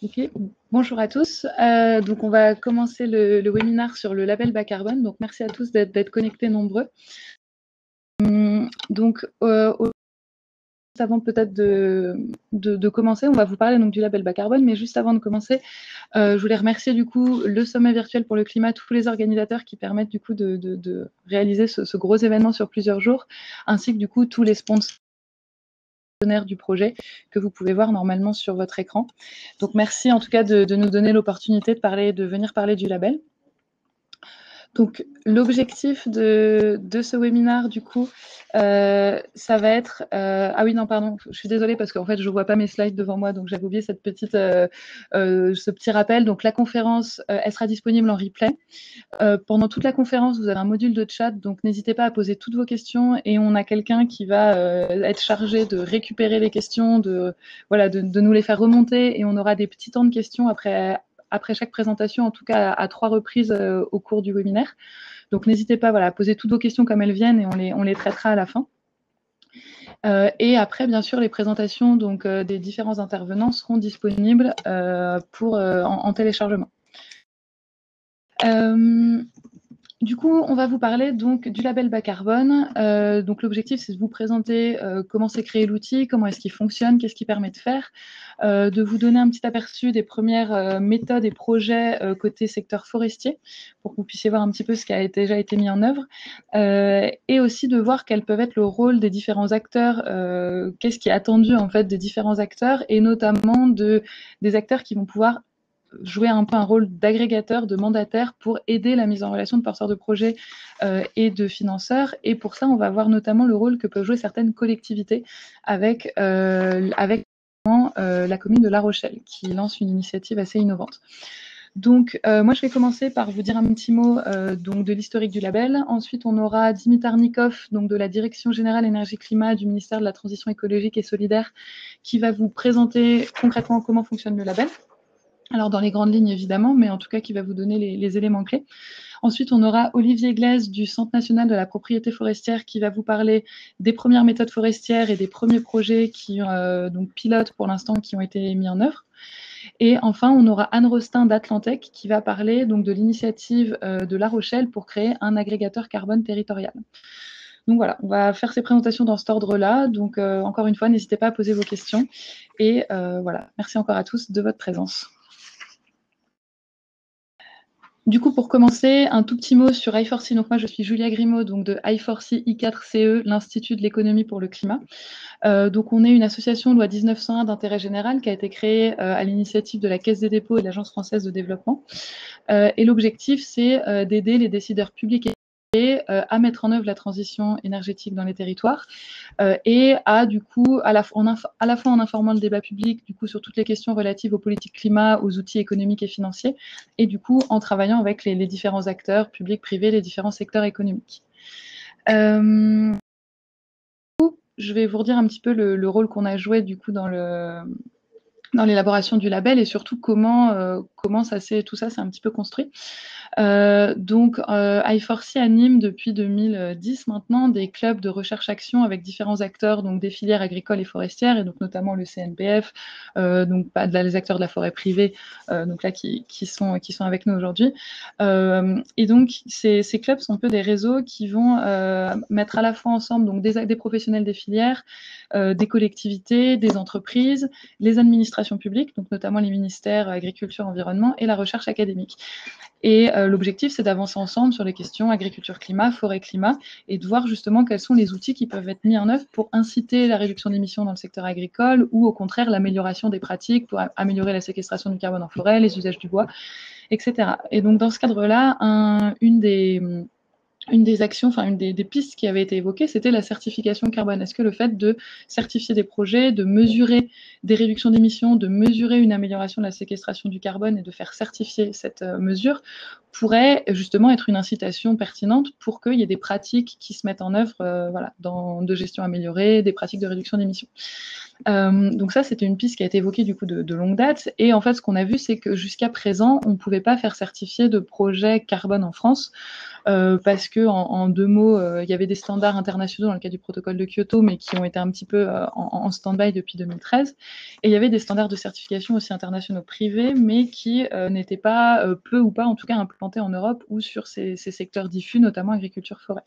Ok, bonjour à tous. Donc, on va commencer le webinaire sur le label bas carbone. Donc, merci à tous d'être connectés nombreux. Donc, avant peut-être de commencer, on va vous parler donc du label bas carbone, mais juste avant de commencer, je voulais remercier du coup le sommet virtuel pour le climat, tous les organisateurs qui permettent du coup de réaliser ce gros événement sur plusieurs jours, ainsi que du coup tous les sponsors du projet que vous pouvez voir normalement sur votre écran. Donc merci en tout cas de nous donner l'opportunité de venir parler du label. Donc l'objectif de ce webinaire, du coup, ça va être... ah oui, non, pardon, je suis désolée parce qu'en fait, je ne vois pas mes slides devant moi, donc j'avais oublié ce petit rappel. Donc la conférence, elle sera disponible en replay. Pendant toute la conférence, vous avez un module de chat, donc n'hésitez pas à poser toutes vos questions et on a quelqu'un qui va être chargé de récupérer les questions, de nous les faire remonter et on aura des petits temps de questions après chaque présentation, en tout cas à 3 reprises au cours du webinaire. Donc n'hésitez pas à poser toutes vos questions comme elles viennent et on les traitera à la fin. Et après, bien sûr, les présentations des différents intervenants seront disponibles en téléchargement. Du coup, on va vous parler donc du label bas carbone. Donc l'objectif, c'est de vous présenter comment s'est créé l'outil, comment est-ce qu'il fonctionne, qu'est-ce qu'il permet de faire, de vous donner un petit aperçu des premières méthodes et projets côté secteur forestier, pour que vous puissiez voir un petit peu ce qui a déjà été mis en œuvre, et aussi de voir quels peuvent être le rôle des différents acteurs, qu'est-ce qui est attendu en fait des différents acteurs, et notamment des acteurs qui vont pouvoir jouer un peu un rôle d'agrégateur, de mandataire pour aider la mise en relation de porteurs de projets et de financeurs. Et pour ça, on va voir notamment le rôle que peuvent jouer certaines collectivités avec la commune de La Rochelle, qui lance une initiative assez innovante. Donc, moi, je vais commencer par vous dire un petit mot de l'historique du label. Ensuite, on aura Dimitar Nikov, donc de la Direction générale énergie-climat du ministère de la Transition écologique et solidaire, qui va vous présenter concrètement comment fonctionne le label. Alors, dans les grandes lignes, évidemment, mais en tout cas, qui va vous donner les éléments clés. Ensuite, on aura Olivier Glaise du Centre national de la propriété forestière qui va vous parler des premières méthodes forestières et des premiers projets qui, pilotes pour l'instant, qui ont été mis en œuvre. Et enfin, on aura Anne Rostin d'Atlantec qui va parler donc de l'initiative de La Rochelle pour créer un agrégateur carbone territorial. Donc voilà, on va faire ces présentations dans cet ordre-là. Donc encore une fois, n'hésitez pas à poser vos questions. Et voilà, merci encore à tous de votre présence. Du coup, pour commencer, un tout petit mot sur I4C. Donc moi, je suis Julia Grimaud, donc de I4C I4CE, l'Institut de l'économie pour le climat. Donc on est une association loi 1901 d'intérêt général qui a été créée à l'initiative de la Caisse des dépôts et de l'Agence française de développement. Et l'objectif, c'est d'aider les décideurs publics à mettre en œuvre la transition énergétique dans les territoires et du coup, à la fois en informant le débat public du coup, sur toutes les questions relatives aux politiques climat, aux outils économiques et financiers, et du coup, en travaillant avec les différents acteurs, publics, privés, les différents secteurs économiques. Je vais vous redire un petit peu le rôle qu'on a joué du coup dans l'élaboration du label et surtout comment tout ça s'est un petit peu construit. I4C anime depuis 2010 maintenant des clubs de recherche-action avec différents acteurs, donc des filières agricoles et forestières, et donc notamment le CNPF, les acteurs de la forêt privée, donc là qui sont avec nous aujourd'hui. Et donc ces clubs sont un peu des réseaux qui vont mettre à la fois ensemble donc des professionnels des filières, des collectivités, des entreprises, les administrations publiques, donc notamment les ministères agriculture, environnement, et la recherche académique. Et l'objectif, c'est d'avancer ensemble sur les questions agriculture-climat, forêt-climat, et de voir justement quels sont les outils qui peuvent être mis en œuvre pour inciter la réduction d'émissions dans le secteur agricole ou au contraire l'amélioration des pratiques pour améliorer la séquestration du carbone en forêt, les usages du bois, etc. Et donc dans ce cadre-là, une des actions, enfin une des pistes qui avait été évoquée, c'était la certification carbone. Est-ce que le fait de certifier des projets, de mesurer des réductions d'émissions, de mesurer une amélioration de la séquestration du carbone et de faire certifier cette mesure pourrait justement être une incitation pertinente pour qu'il y ait des pratiques qui se mettent en œuvre de gestion améliorée, des pratiques de réduction d'émissions. Donc ça, c'était une piste qui a été évoquée du coup de longue date. Et en fait, ce qu'on a vu, c'est que jusqu'à présent, on ne pouvait pas faire certifier de projet carbone en France parce que, en deux mots, il y avait des standards internationaux dans le cadre du protocole de Kyoto, mais qui ont été un petit peu en stand-by depuis 2013. Et il y avait des standards de certification aussi internationaux privés, mais qui n'étaient pas, peu ou pas en tout cas, implantés en Europe ou sur ces secteurs diffus, notamment agriculture-forêt.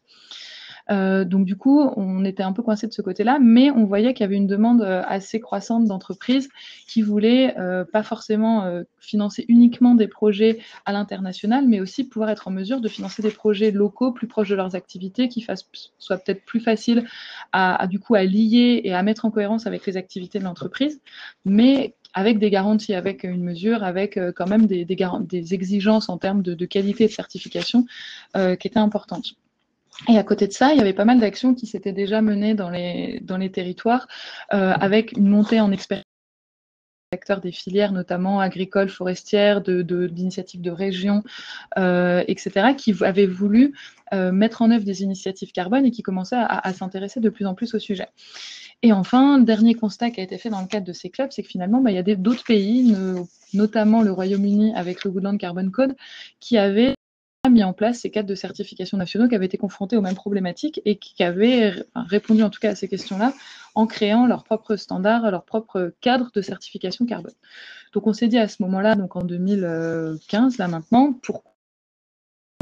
Donc du coup, on était un peu coincé de ce côté-là, mais on voyait qu'il y avait une demande assez croissante d'entreprises qui voulaient pas forcément financer uniquement des projets à l'international, mais aussi pouvoir être en mesure de financer des projets locaux plus proches de leurs activités, qui soient peut-être plus faciles du coup, à lier et à mettre en cohérence avec les activités de l'entreprise, mais avec des garanties, avec une mesure, avec quand même des exigences en termes de qualité et de certification qui étaient importantes. Et à côté de ça, il y avait pas mal d'actions qui s'étaient déjà menées dans les territoires, avec une montée en expérience des filières, notamment agricoles, forestières, d'initiatives de régions, etc., qui avaient voulu mettre en œuvre des initiatives carbone et qui commençaient à s'intéresser de plus en plus au sujet. Et enfin, dernier constat qui a été fait dans le cadre de ces clubs, c'est que finalement, il y a d'autres pays, notamment le Royaume-Uni avec le Woodland Carbon Code, qui avaient mis en place ces cadres de certification nationaux qui avaient été confrontés aux mêmes problématiques et qui avaient répondu en tout cas à ces questions-là en créant leurs propres standards, leurs propres cadres de certification carbone. Donc on s'est dit à ce moment-là, donc en 2015, là maintenant, pourquoi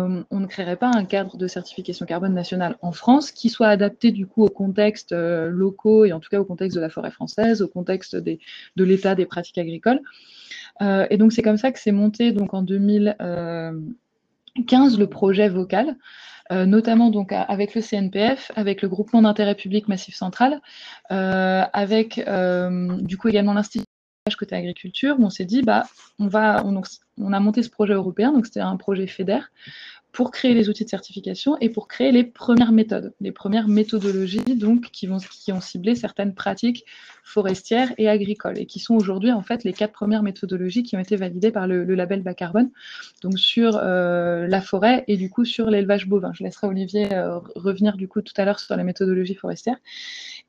on ne créerait pas un cadre de certification carbone national en France qui soit adapté du coup aux contextes locaux et en tout cas au contexte de la forêt française, au contexte de l'état des pratiques agricoles. Et donc c'est comme ça que c'est monté donc en 2015 le projet Vocal, notamment donc avec le CNPF, avec le groupement d'intérêt public Massif Central, avec du coup également l'Institut côté agriculture, où on s'est dit on a monté ce projet européen, donc c'était un projet FEDER, pour créer les outils de certification et pour créer les premières méthodes, les premières méthodologies donc qui ont ciblé certaines pratiques forestières et agricoles et qui sont aujourd'hui en fait les 4 premières méthodologies qui ont été validées par le label bas carbone, donc sur la forêt et du coup sur l'élevage bovin. Je laisserai Olivier revenir du coup tout à l'heure sur la méthodologie forestière.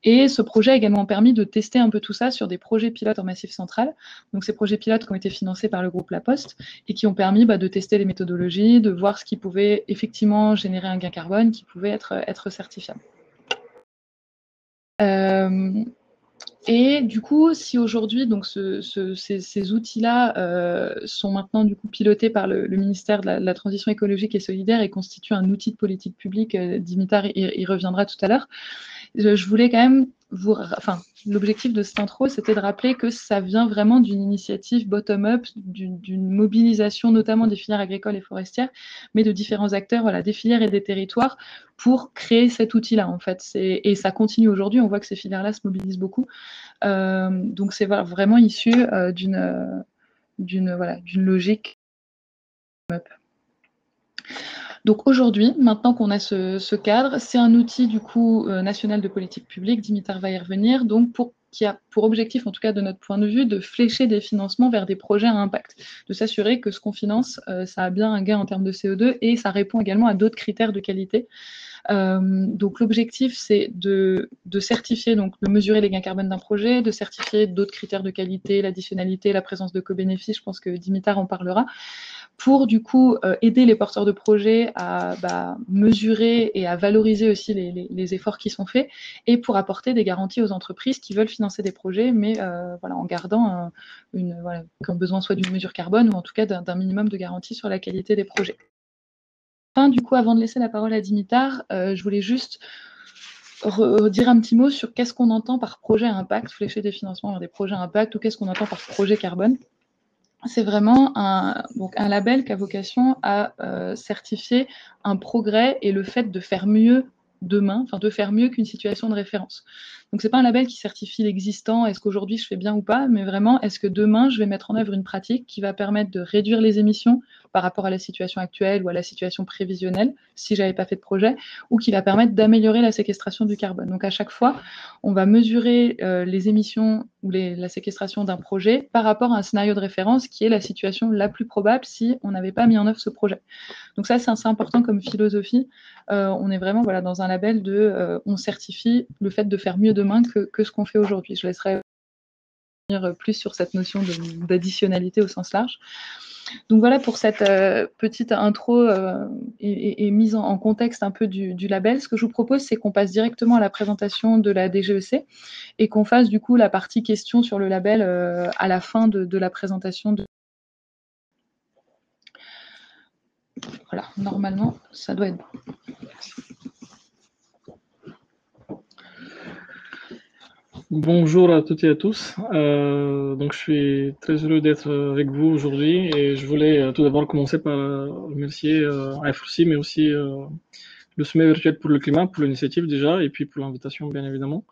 Et ce projet a également permis de tester un peu tout ça sur des projets pilotes en Massif Central. Donc ces projets pilotes qui ont été financés par le groupe La Poste et qui ont permis de tester les méthodologies, de voir ce qui pouvait effectivement générer un gain carbone qui pouvait être certifiable. Et du coup, si aujourd'hui, donc ces outils-là sont maintenant du coup pilotés par le ministère de la Transition écologique et solidaire et constituent un outil de politique publique, Dimitar y reviendra tout à l'heure, je voulais quand même l'objectif de cette intro, c'était de rappeler que ça vient vraiment d'une initiative bottom-up, d'une mobilisation notamment des filières agricoles et forestières, mais de différents acteurs, voilà, des filières et des territoires, pour créer cet outil-là, en fait. Et ça continue aujourd'hui, on voit que ces filières-là se mobilisent beaucoup. Donc c'est vraiment issu d'une logique bottom-up. Donc aujourd'hui, maintenant qu'on a ce cadre, c'est un outil du coup national de politique publique, Dimitar va y revenir, donc qui a pour objectif, en tout cas de notre point de vue, de flécher des financements vers des projets à impact, de s'assurer que ce qu'on finance, ça a bien un gain en termes de CO2 et ça répond également à d'autres critères de qualité. Donc l'objectif, c'est de certifier, donc de mesurer les gains carbone d'un projet, de certifier d'autres critères de qualité, l'additionnalité, la présence de co-bénéfices, je pense que Dimitar en parlera, pour du coup aider les porteurs de projets à mesurer et à valoriser aussi les efforts qui sont faits et pour apporter des garanties aux entreprises qui veulent financer des projets, mais en gardant qui ont besoin soit d'une mesure carbone ou en tout cas d'un minimum de garantie sur la qualité des projets. Enfin, du coup, avant de laisser la parole à Dimitar, je voulais juste dire un petit mot sur qu'est-ce qu'on entend par projet à impact, flécher des financements vers des projets à impact, ou qu'est-ce qu'on entend par projet carbone. C'est vraiment un label qui a vocation à certifier un progrès et le fait de faire mieux demain, de faire mieux qu'une situation de référence. Donc c'est pas un label qui certifie l'existant, est-ce qu'aujourd'hui je fais bien ou pas, mais vraiment est-ce que demain je vais mettre en œuvre une pratique qui va permettre de réduire les émissions par rapport à la situation actuelle ou à la situation prévisionnelle si j'avais pas fait de projet, ou qui va permettre d'améliorer la séquestration du carbone. Donc à chaque fois, on va mesurer les émissions ou la séquestration d'un projet par rapport à un scénario de référence qui est la situation la plus probable si on n'avait pas mis en œuvre ce projet. Donc ça, c'est assez important comme philosophie. On est vraiment dans un label de on certifie le fait de faire mieux demain que ce qu'on fait aujourd'hui. Je laisserai revenir plus sur cette notion d'additionnalité au sens large. Donc voilà pour cette petite intro et mise en contexte un peu du label. Ce que je vous propose, c'est qu'on passe directement à la présentation de la DGEC et qu'on fasse du coup la partie questions sur le label à la fin de la présentation. Voilà, normalement, ça doit être bon. Bonjour à toutes et à tous. Donc je suis très heureux d'être avec vous aujourd'hui et je voulais tout d'abord commencer par remercier I4C, mais aussi le sommet virtuel pour le climat, pour l'initiative déjà, et puis pour l'invitation bien évidemment.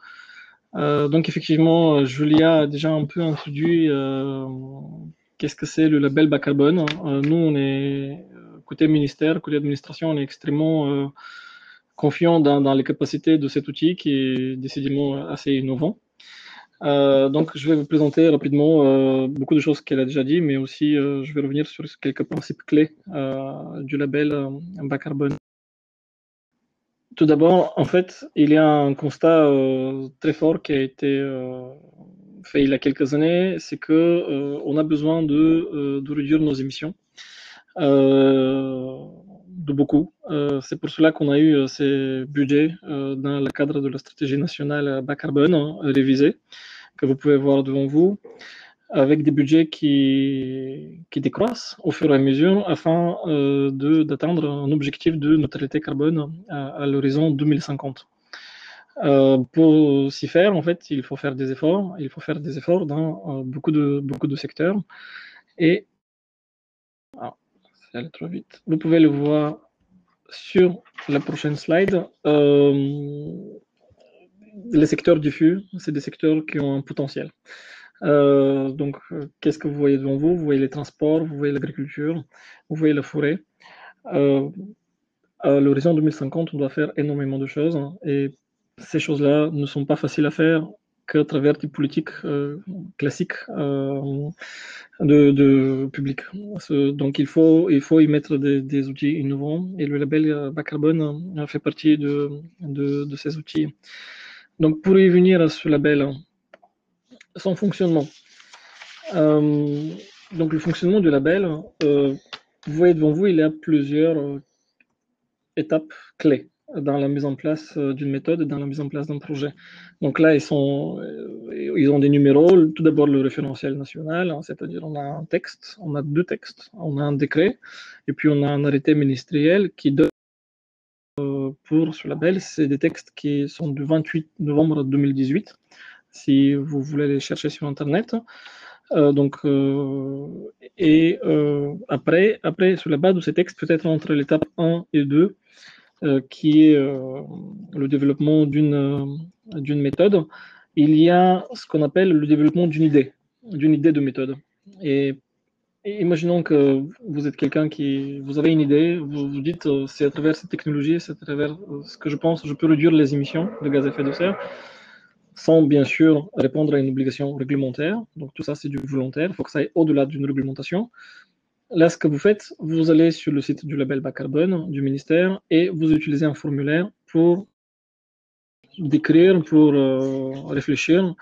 Donc effectivement, Julia a déjà un peu introduit qu'est-ce que c'est le label bas carbone. Nous, on est côté ministère, côté administration, on est extrêmement confiant dans les capacités de cet outil qui est décidément assez innovant. Donc, je vais vous présenter rapidement beaucoup de choses qu'elle a déjà dit, mais aussi je vais revenir sur quelques principes clés du label bas carbone. Tout d'abord, en fait, il y a un constat très fort qui a été fait il y a quelques années, c'est que on a besoin de réduire nos émissions. De beaucoup. C'est pour cela qu'on a eu ces budgets dans le cadre de la stratégie nationale bas carbone révisée, que vous pouvez voir devant vous, avec des budgets qui décroissent au fur et à mesure afin d'atteindre un objectif de neutralité carbone à l'horizon 2050. Pour s'y faire, en fait, il faut faire des efforts. Il faut faire des efforts dans beaucoup de secteurs. Et ça allait trop vite. Vous pouvez le voir sur la prochaine slide. Les secteurs diffus, c'est des secteurs qui ont un potentiel. Donc, qu'est-ce que vous voyez devant vous? Vous voyez les transports, vous voyez l'agriculture, vous voyez la forêt. À l'horizon 2050, on doit faire énormément de choses et ces choses-là ne sont pas faciles à faire qu'à travers des politiques classiques de public. Donc il faut y mettre des outils innovants et le label bas carbone fait partie de ces outils. Donc pour y venir à ce label, son fonctionnement. Donc le fonctionnement du label, vous voyez devant vous, il y a plusieurs étapes clés dans la mise en place d'une méthode et dans la mise en place d'un projet. Donc là, ils ont des numéros. Tout d'abord, le référentiel national, c'est-à-dire on a un texte, on a deux textes, on a un décret, et puis on a un arrêté ministériel qui donne pour ce label, c'est des textes qui sont du 28 novembre 2018, si vous voulez les chercher sur Internet. Après, sur la base de ces textes, peut-être entre l'étape 1 et 2, qui est le développement d'une méthode, il y a ce qu'on appelle le développement d'une idée de méthode. Et imaginons que vous êtes quelqu'un vous avez une idée, vous vous dites c'est à travers cette technologie, c'est à travers ce que je pense, je peux réduire les émissions de gaz à effet de serre, sans bien sûr répondre à une obligation réglementaire. Donc tout ça c'est du volontaire, il faut que ça aille au-delà d'une réglementation. Là, ce que vous faites, vous allez sur le site du label bas carbone du ministère et vous utilisez un formulaire pour décrire, pour réfléchir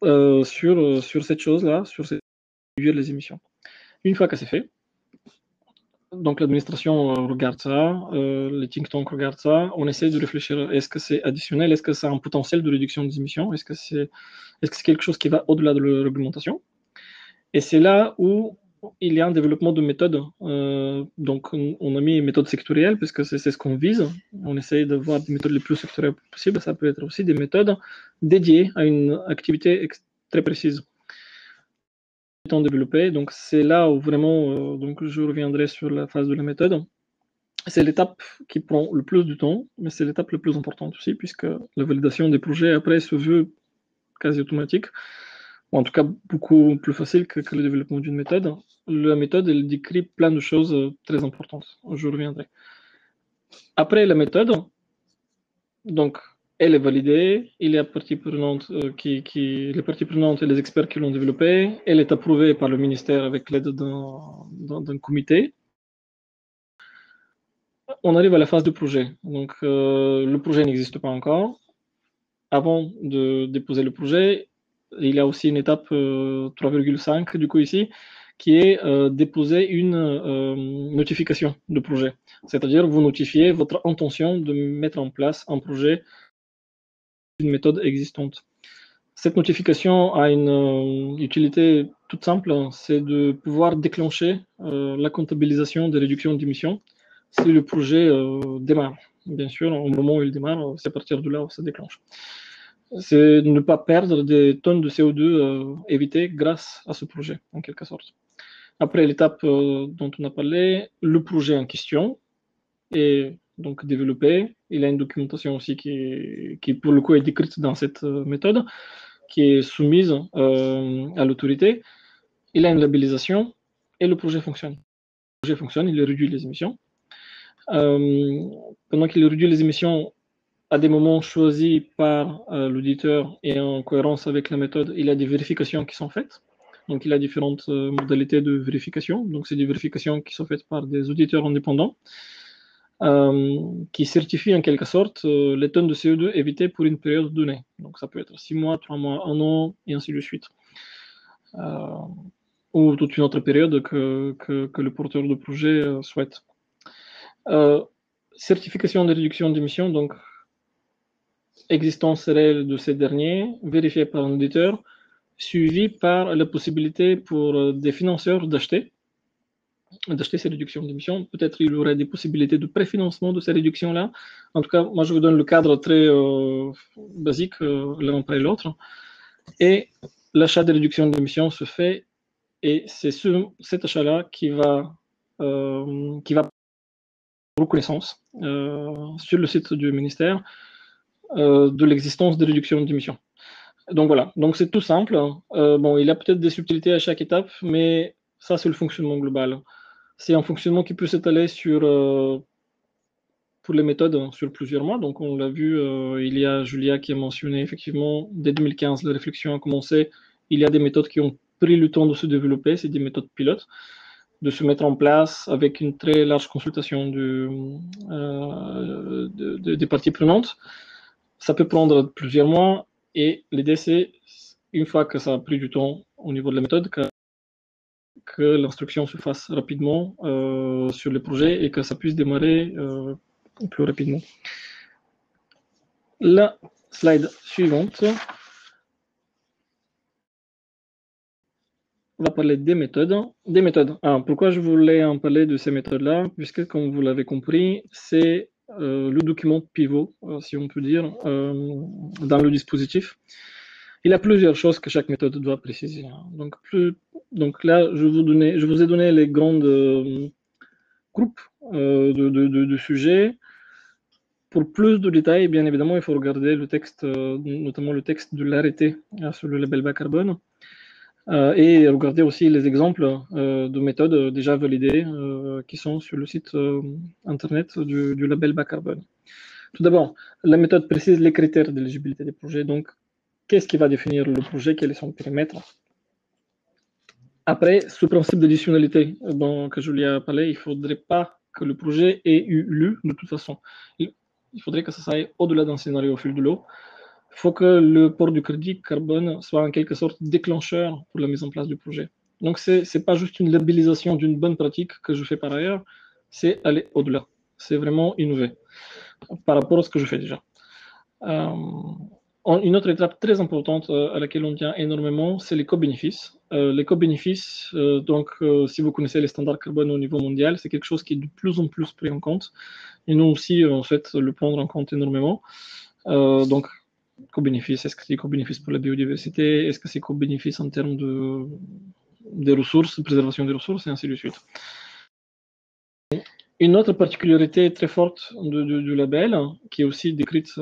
sur cette chose-là, sur réduire les émissions. Une fois que c'est fait, donc l'administration regarde ça, les think tanks regardent ça, on essaie de réfléchir, est-ce que c'est additionnel, est-ce que ça a un potentiel de réduction des émissions, est-ce que c'est quelque chose qui va au-delà de la réglementation? Et c'est là où il y a un développement de méthodes. Donc, on a mis une méthode sectorielle, puisque c'est ce qu'on vise. On essaye d'avoir des méthodes les plus sectorielles possibles. Ça peut être aussi des méthodes dédiées à une activité très précise. Développé. Donc, c'est là où vraiment, donc je reviendrai sur la phase de la méthode. C'est l'étape qui prend le plus de temps, mais c'est l'étape la plus importante aussi, puisque la validation des projets après se veut quasi automatique. En tout cas beaucoup plus facile que le développement d'une méthode. La méthode, elle décrit plein de choses très importantes. Je reviendrai. Après la méthode, donc elle est validée, il y a les parties prenantes et les experts qui l'ont développée, elle est approuvée par le ministère avec l'aide d'un comité. On arrive à la phase de projet. Donc, le projet n'existe pas encore. Avant de déposer le projet, il y a aussi une étape 3,5 du coup ici, qui est déposer une notification de projet. C'est-à-dire, vous notifiez votre intention de mettre en place un projet, une méthode existante. Cette notification a une utilité toute simple, c'est de pouvoir déclencher la comptabilisation des réductions d'émissions si le projet démarre. Bien sûr, au moment où il démarre, c'est à partir de là où ça déclenche. C'est ne pas perdre des tonnes de CO2 évitées grâce à ce projet, en quelque sorte. Après l'étape dont on a parlé, le projet en question est donc développé. Il a une documentation aussi qui pour le coup, est décrite dans cette méthode, qui est soumise à l'autorité. Il a une labellisation et le projet fonctionne. Le projet fonctionne, il réduit les émissions. Pendant qu'il réduit les émissions, à des moments choisis par l'auditeur et en cohérence avec la méthode, il y a des vérifications qui sont faites. Donc, il y a différentes modalités de vérification. Donc, c'est des vérifications qui sont faites par des auditeurs indépendants qui certifient en quelque sorte les tonnes de CO2 évitées pour une période donnée. Donc, ça peut être 6 mois, 3 mois, 1 an, et ainsi de suite. Ou toute une autre période que le porteur de projet souhaite. Certification de réduction d'émissions, donc existence réelle de ces derniers, vérifiée par un auditeur, suivie par la possibilité pour des financeurs d'acheter ces réductions d'émissions. Peut-être il y aurait des possibilités de préfinancement de ces réductions-là. En tout cas, moi, je vous donne le cadre très basique, l'un après l'autre. Et l'achat des réductions d'émissions se fait, et c'est cet achat-là qui va reconnaissance sur le site du ministère de l'existence des réductions d'émissions. Donc voilà, donc c'est tout simple. Bon, il y a peut-être des subtilités à chaque étape, mais ça, c'est le fonctionnement global. C'est un fonctionnement qui peut s'étaler sur, pour les méthodes, sur plusieurs mois. Donc on l'a vu, il y a Julia qui a mentionné effectivement, dès 2015, la réflexion a commencé. Il y a des méthodes qui ont pris le temps de se développer, c'est des méthodes pilotes, de se mettre en place avec une très large consultation des parties prenantes. Ça peut prendre plusieurs mois, et l'idée c'est, une fois que ça a pris du temps au niveau de la méthode, que l'instruction se fasse rapidement sur le projet et que ça puisse démarrer plus rapidement. La slide suivante va parler des méthodes. Alors, pourquoi je voulais en parler de ces méthodes-là? Puisque, comme vous l'avez compris, c'est le document pivot, si on peut dire, dans le dispositif. Il y a plusieurs choses que chaque méthode doit préciser. Donc là, je vous ai donné les grandes groupes de sujets. Pour plus de détails, bien évidemment, il faut regarder le texte, notamment le texte de l'arrêté sur le label bas carbone, et regarder aussi les exemples de méthodes déjà validées qui sont sur le site internet du label bas carbone. Tout d'abord, la méthode précise les critères d'éligibilité des projets. Donc, qu'est-ce qui va définir le projet, quel est son périmètre? Après, ce principe d'additionnalité dont Julia a parlé, il ne faudrait pas que le projet ait eu lieu de toute façon. Il faudrait que ça aille au-delà d'un scénario au fil de l'eau. Il faut que le port du crédit carbone soit en quelque sorte déclencheur pour la mise en place du projet. Donc, ce n'est pas juste une labellisation d'une bonne pratique que je fais par ailleurs, c'est aller au-delà. C'est vraiment innover par rapport à ce que je fais déjà. Une autre étape très importante à laquelle on tient énormément, c'est les co-bénéfices. Les co-bénéfices, si vous connaissez les standards carbone au niveau mondial, c'est quelque chose qui est de plus en plus pris en compte. Et nous aussi, on souhaite le prendre en compte énormément. Donc, co-bénéfices, est-ce que c'est co-bénéfices pour la biodiversité? Est-ce que c'est co-bénéfices en termes des ressources, préservation des ressources, et ainsi de suite. Une autre particularité très forte du label, qui est aussi décrite,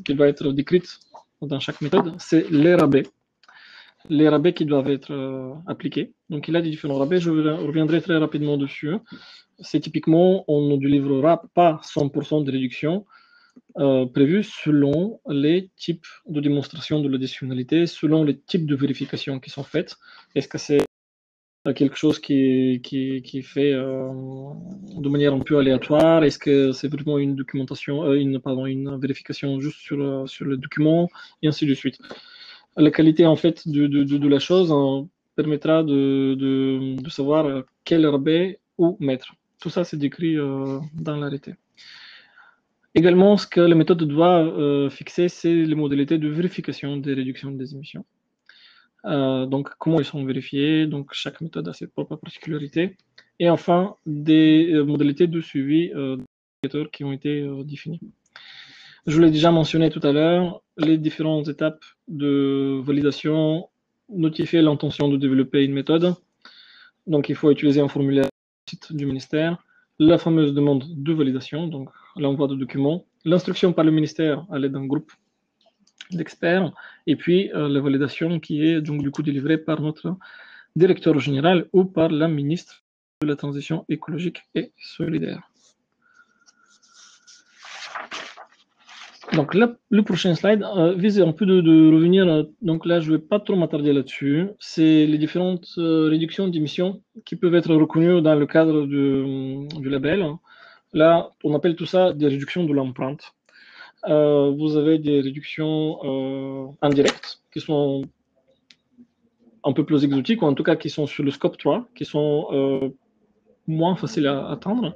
qui va être décrite dans chaque méthode, c'est les rabais. Les rabais qui doivent être appliqués. Donc, il y a des différents rabais, je reviendrai très rapidement dessus. C'est typiquement, on ne délivrera pas 100% de réduction prévues selon les types de démonstration de l'additionnalité, selon les types de vérifications qui sont faites. Est-ce que c'est quelque chose qui est fait de manière un peu aléatoire? Est-ce que c'est vraiment une documentation, une vérification juste sur le document, et ainsi de suite. La qualité en fait de la chose permettra de savoir quel rabais où mettre. Tout ça, c'est décrit dans l'arrêté. Également, ce que la méthode doit fixer, c'est les modalités de vérification des réductions des émissions. Donc, comment ils sont vérifiés, donc chaque méthode a ses propres particularités. Et enfin, des modalités de suivi des indicateurs qui ont été définis. Je l'ai déjà mentionné tout à l'heure, les différentes étapes de validation, notifier l'intention de développer une méthode. Donc, il faut utiliser un formulaire site du ministère, la fameuse demande de validation, donc l'envoi de documents, l'instruction par le ministère à l'aide d'un groupe d'experts, et puis la validation qui est donc du coup délivrée par notre directeur général ou par la ministre de la Transition écologique et solidaire. Donc là, le prochain slide vise un peu de revenir, donc là je ne vais pas trop m'attarder là-dessus, c'est les différentes réductions d'émissions qui peuvent être reconnues dans le cadre du label. Là, on appelle tout ça des réductions de l'empreinte. Vous avez des réductions indirectes qui sont un peu plus exotiques, ou en tout cas qui sont sur le scope 3, qui sont moins faciles à atteindre.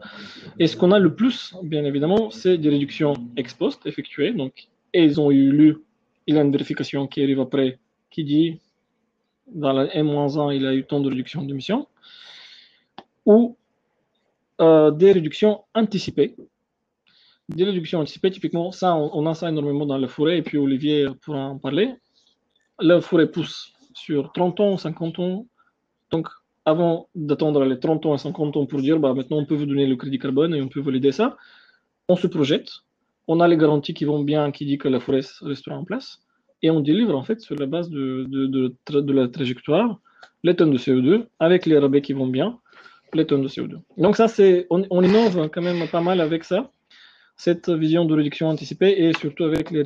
Et ce qu'on a le plus, bien évidemment, c'est des réductions ex post effectuées. Donc, elles ont eu lieu, il y a une vérification qui arrive après, qui dit, dans la M-1, il y a eu tant de réductions d'émissions, ou des réductions anticipées. Des réductions anticipées, typiquement, ça, on a ça énormément dans la forêt, et puis Olivier pourra en parler. La forêt pousse sur 30 ans, 50 ans. Donc, avant d'attendre les 30 ans et 50 ans pour dire, bah, maintenant, on peut vous donner le crédit carbone et on peut valider ça, on se projette, on a les garanties qui vont bien, qui dit que la forêt restera en place, et on délivre en fait sur la base de la trajectoire les tonnes de CO2 avec les rabais qui vont bien, les tonnes de CO2. Donc ça, on innove quand même pas mal avec ça, cette vision de réduction anticipée, et surtout avec les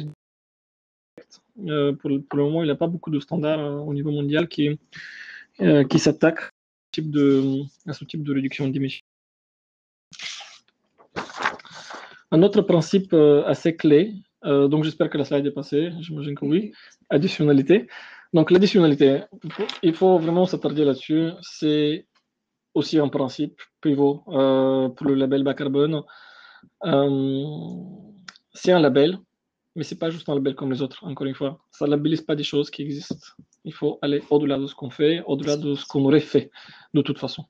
pour le moment, il n'y a pas beaucoup de standards au niveau mondial qui s'attaquent à ce type de réduction d'émissions. Un autre principe assez clé, donc j'espère que la slide est passée, j'imagine que oui, additionnalité. Donc l'additionnalité, il faut vraiment s'attarder là-dessus, c'est aussi un principe pivot pour le label bas carbone. C'est un label, mais ce n'est pas juste un label comme les autres, encore une fois. Ça ne labellise pas des choses qui existent. Il faut aller au-delà de ce qu'on fait, au-delà de ce qu'on aurait fait, de toute façon.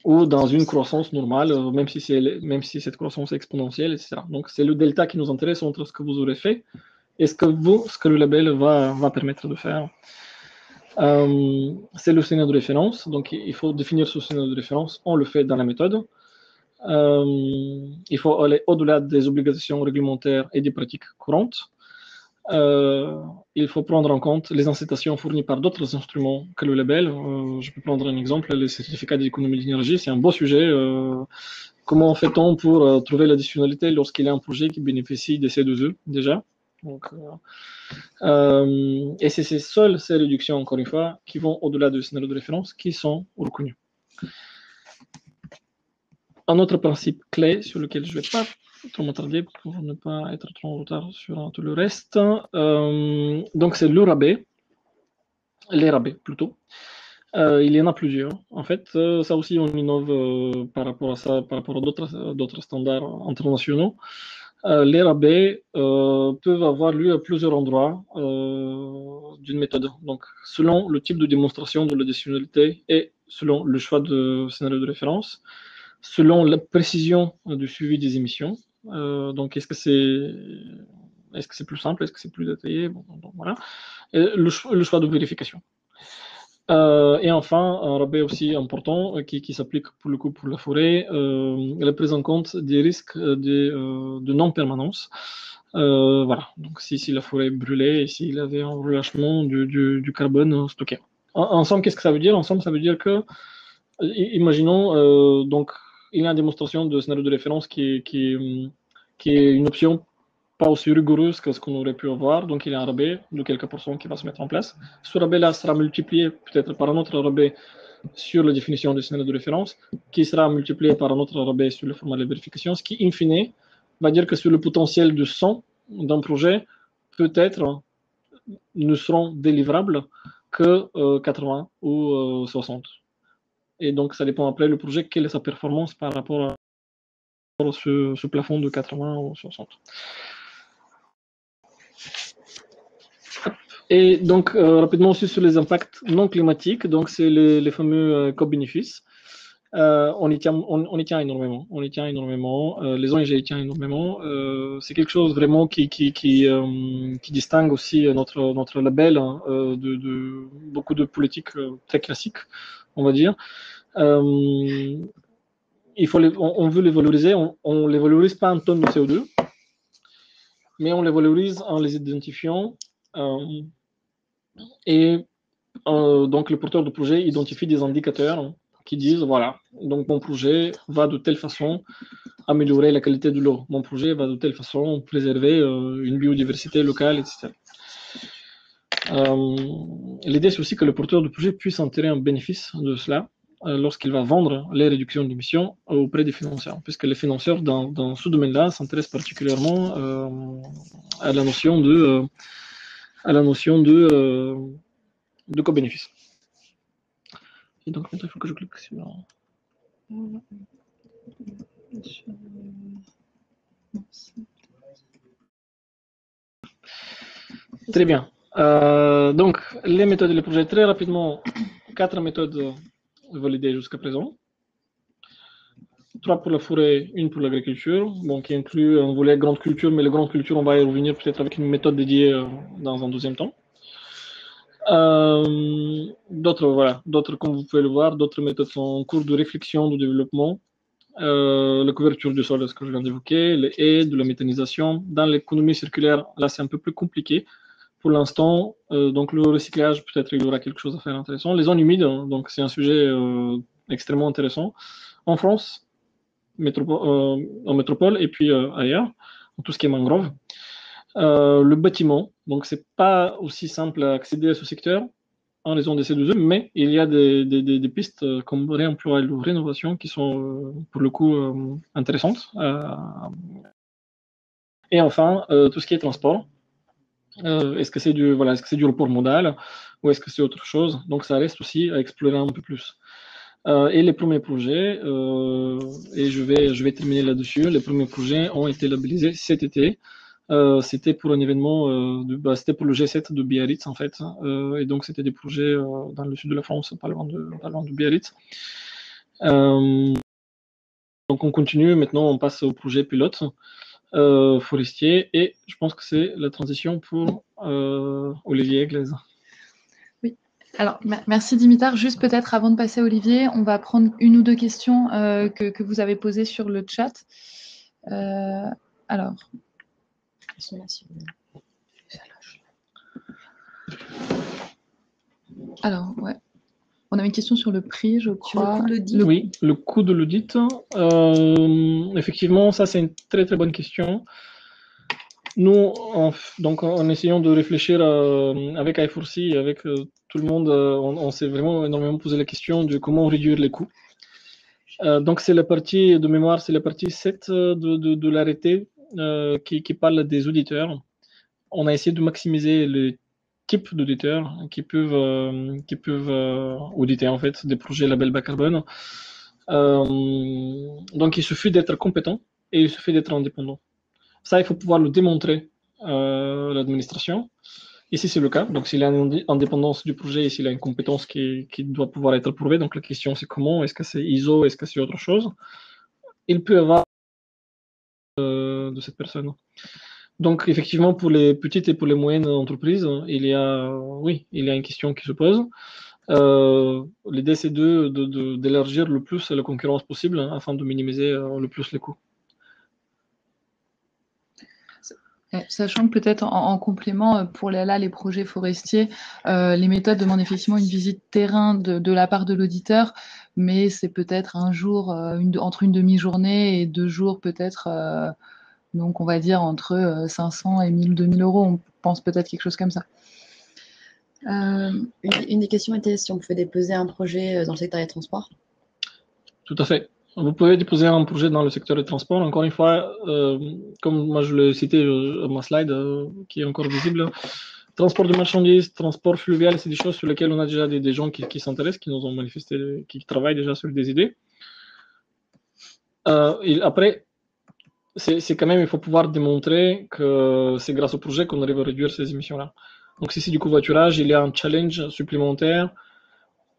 Ou dans une croissance normale, même si cette croissance est exponentielle, etc. Donc, c'est le delta qui nous intéresse entre ce que vous aurez fait et ce que le label va permettre de faire. C'est le scénario de référence. Donc, il faut définir ce scénario de référence. On le fait dans la méthode. Il faut aller au-delà des obligations réglementaires et des pratiques courantes. Il faut prendre en compte les incitations fournies par d'autres instruments que le label. Je peux prendre un exemple, les certificats d'économie d'énergie, c'est un beau sujet. Comment fait-on pour trouver l'additionnalité lorsqu'il y a un projet qui bénéficie des C2E déjà? Donc, et c'est seules ces réductions, encore une fois, qui vont au-delà du scénario de référence, qui sont reconnues. Un autre principe clé sur lequel je ne vais pas trop m'attarder pour ne pas être trop en retard sur tout le reste. Donc c'est le rabais, les rabais plutôt. Il y en a plusieurs. En fait, ça aussi on innove par rapport à ça, par rapport à d'autres standards internationaux. Les rabais peuvent avoir lieu à plusieurs endroits d'une méthode. Donc, selon le type de démonstration de l'additionnalité et selon le choix de scénario de référence, selon la précision du suivi des émissions. Donc, est-ce que c'est plus simple, est-ce que c'est plus détaillé, bon, voilà. Et le choix de vérification. Et enfin, un rabais aussi important qui s'applique pour le coup pour la forêt, la prise en compte des risques de non-permanence. Voilà, donc si la forêt brûlait et s'il y avait un relâchement du carbone stocké. En somme, qu'est-ce que ça veut dire? En somme, ça veut dire que, imaginons, donc, il y a une démonstration de scénario de référence qui est une option pas aussi rigoureuse que ce qu'on aurait pu avoir. Donc, il y a un rabais de quelques pourcents qui va se mettre en place. Ce rabais-là sera multiplié peut-être par un autre rabais sur la définition du scénario de référence, qui sera multiplié par un autre rabais sur le format de vérification, ce qui, in fine, va dire que sur le potentiel de 100 d'un projet, peut-être ne seront délivrables que 80 ou 60. Et donc, ça dépend après le projet, quelle est sa performance par rapport à ce plafond de 80 ou 60. Et donc, rapidement aussi sur les impacts non climatiques, donc c'est les fameux co-bénéfices. On y tient énormément. On y tient énormément. Les ONG y tiennent énormément. C'est quelque chose vraiment qui distingue aussi notre label hein, de beaucoup de politiques très classiques, on va dire. On veut les valoriser. On les valorise pas en tonnes de CO2, mais on les valorise en les identifiant. Et donc, le porteur de projet identifie des indicateurs qui disent, voilà, donc mon projet va de telle façon améliorer la qualité de l'eau. Mon projet va de telle façon préserver une biodiversité locale, etc. L'idée, c'est aussi que le porteur de projet puisse en tirer un bénéfice de cela lorsqu'il va vendre les réductions d'émissions auprès des financeurs, puisque les financeurs dans ce domaine-là s'intéressent particulièrement à la notion de co-bénéfice. Et donc maintenant, il faut que je clique sur... Très bien. Donc, les méthodes et les projets, très rapidement, 4 méthodes validées jusqu'à présent. 3 pour la forêt, 1 pour l'agriculture, bon, qui inclut un volet grande culture, mais les grandes cultures, on va y revenir peut-être avec une méthode dédiée dans un deuxième temps. D'autres, comme vous pouvez le voir, d'autres méthodes sont en cours de réflexion, de développement. La couverture du sol, ce que je viens d'évoquer, les haies, de la méthanisation. Dans l'économie circulaire, là, c'est un peu plus compliqué. Pour l'instant, donc le recyclage, peut-être il y aura quelque chose à faire intéressant. Les zones humides, donc c'est un sujet extrêmement intéressant. En France, en métropole et puis ailleurs, tout ce qui est mangrove. Le bâtiment, donc c'est pas aussi simple à accéder à ce secteur en raison des C2E, mais il y a des pistes comme réemploi et rénovation qui sont pour le coup intéressantes. Et enfin, tout ce qui est transport. Est-ce que c'est du report modal ou est-ce que c'est autre chose? Donc ça reste aussi à explorer un peu plus. Et les premiers projets, et je vais terminer là-dessus, les premiers projets ont été labellisés cet été. C'était pour un événement, c'était pour le G7 de Biarritz en fait, et donc c'était des projets dans le sud de la France, pas loin de Biarritz. Donc on continue, maintenant on passe au projet pilote forestier, et je pense que c'est la transition pour Olivier Glaise. Oui, alors merci Dimitar. Juste peut-être avant de passer à Olivier, on va prendre une ou deux questions que vous avez posées sur le chat. Alors. Alors, ouais. On avait une question sur le prix, je crois. Oui, le coût de l'audit. Effectivement, ça c'est une très très bonne question. Nous, en essayant de réfléchir avec i4C, avec tout le monde, on s'est vraiment énormément posé la question de comment réduire les coûts. Donc c'est la partie de mémoire, c'est la partie 7 de l'arrêté qui parle des auditeurs. On a essayé de maximiser le type d'auditeurs qui peuvent auditer en fait des projets label bas carbone. Donc il suffit d'être compétent et il suffit d'être indépendant. Ça, il faut pouvoir le démontrer à l'administration. Ici, c'est le cas. Donc, s'il a une indépendance du projet et s'il a une compétence qui doit pouvoir être prouvée, donc la question, c'est comment? Est-ce que c'est ISO? Est-ce que c'est autre chose? Il peut avoir de cette personne. Donc, effectivement, pour les petites et pour les moyennes entreprises, il y a une question qui se pose. L'idée, c'est d'élargir le plus la concurrence possible afin de minimiser le plus les coûts. Sachant que peut-être en complément, pour les projets forestiers, les méthodes demandent effectivement une visite terrain de la part de l'auditeur, mais c'est peut-être un jour, entre une demi-journée et 2 jours peut-être Donc, on va dire entre 500 et 1000, 2000 euros. On pense peut-être quelque chose comme ça. Une des questions était si on pouvait déposer un projet dans le secteur des transports. Tout à fait. Vous pouvez déposer un projet dans le secteur des transports. Encore une fois, comme moi je l'ai cité à ma slide, qui est encore visible, transport de marchandises, transport fluvial, c'est des choses sur lesquelles on a déjà des gens qui s'intéressent, qui nous ont manifesté, qui travaillent déjà sur des idées. Après, c'est quand même, il faut pouvoir démontrer que c'est grâce au projet qu'on arrive à réduire ces émissions-là. Donc si c'est du covoiturage, il y a un challenge supplémentaire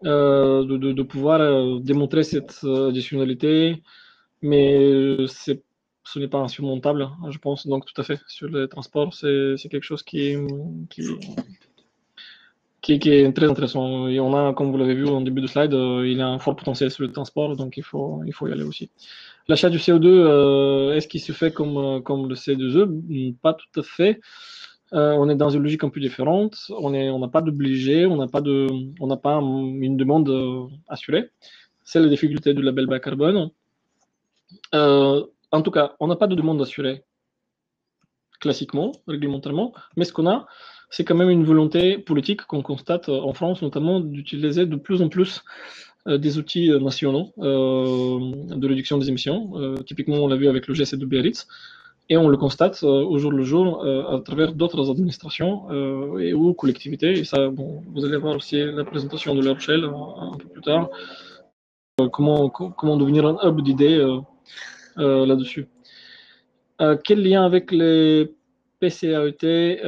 de pouvoir démontrer cette additionnalité, mais ce n'est pas insurmontable, je pense. Donc tout à fait, sur les transports, c'est quelque chose qui est très intéressant. Et on a, comme vous l'avez vu en début de slide, il y a un fort potentiel sur le transport, donc il faut y aller aussi. L'achat du CO2, est-ce qu'il se fait comme le C2E? Pas tout à fait. On est dans une logique un peu différente. On n'a pas d'obligé, on n'a pas une demande assurée. C'est la difficulté du label bas carbone. En tout cas, on n'a pas de demande assurée classiquement, réglementairement, mais ce qu'on a, c'est quand même une volonté politique qu'on constate en France, notamment d'utiliser de plus en plus des outils nationaux de réduction des émissions. Typiquement, on l'a vu avec le G7 de Biarritz, et on le constate au jour le jour à travers d'autres administrations ou collectivités. Et ça, bon, vous allez voir aussi la présentation de La Rochelle un peu plus tard, comment devenir un hub d'idées là-dessus. Quel lien avec les PCAET?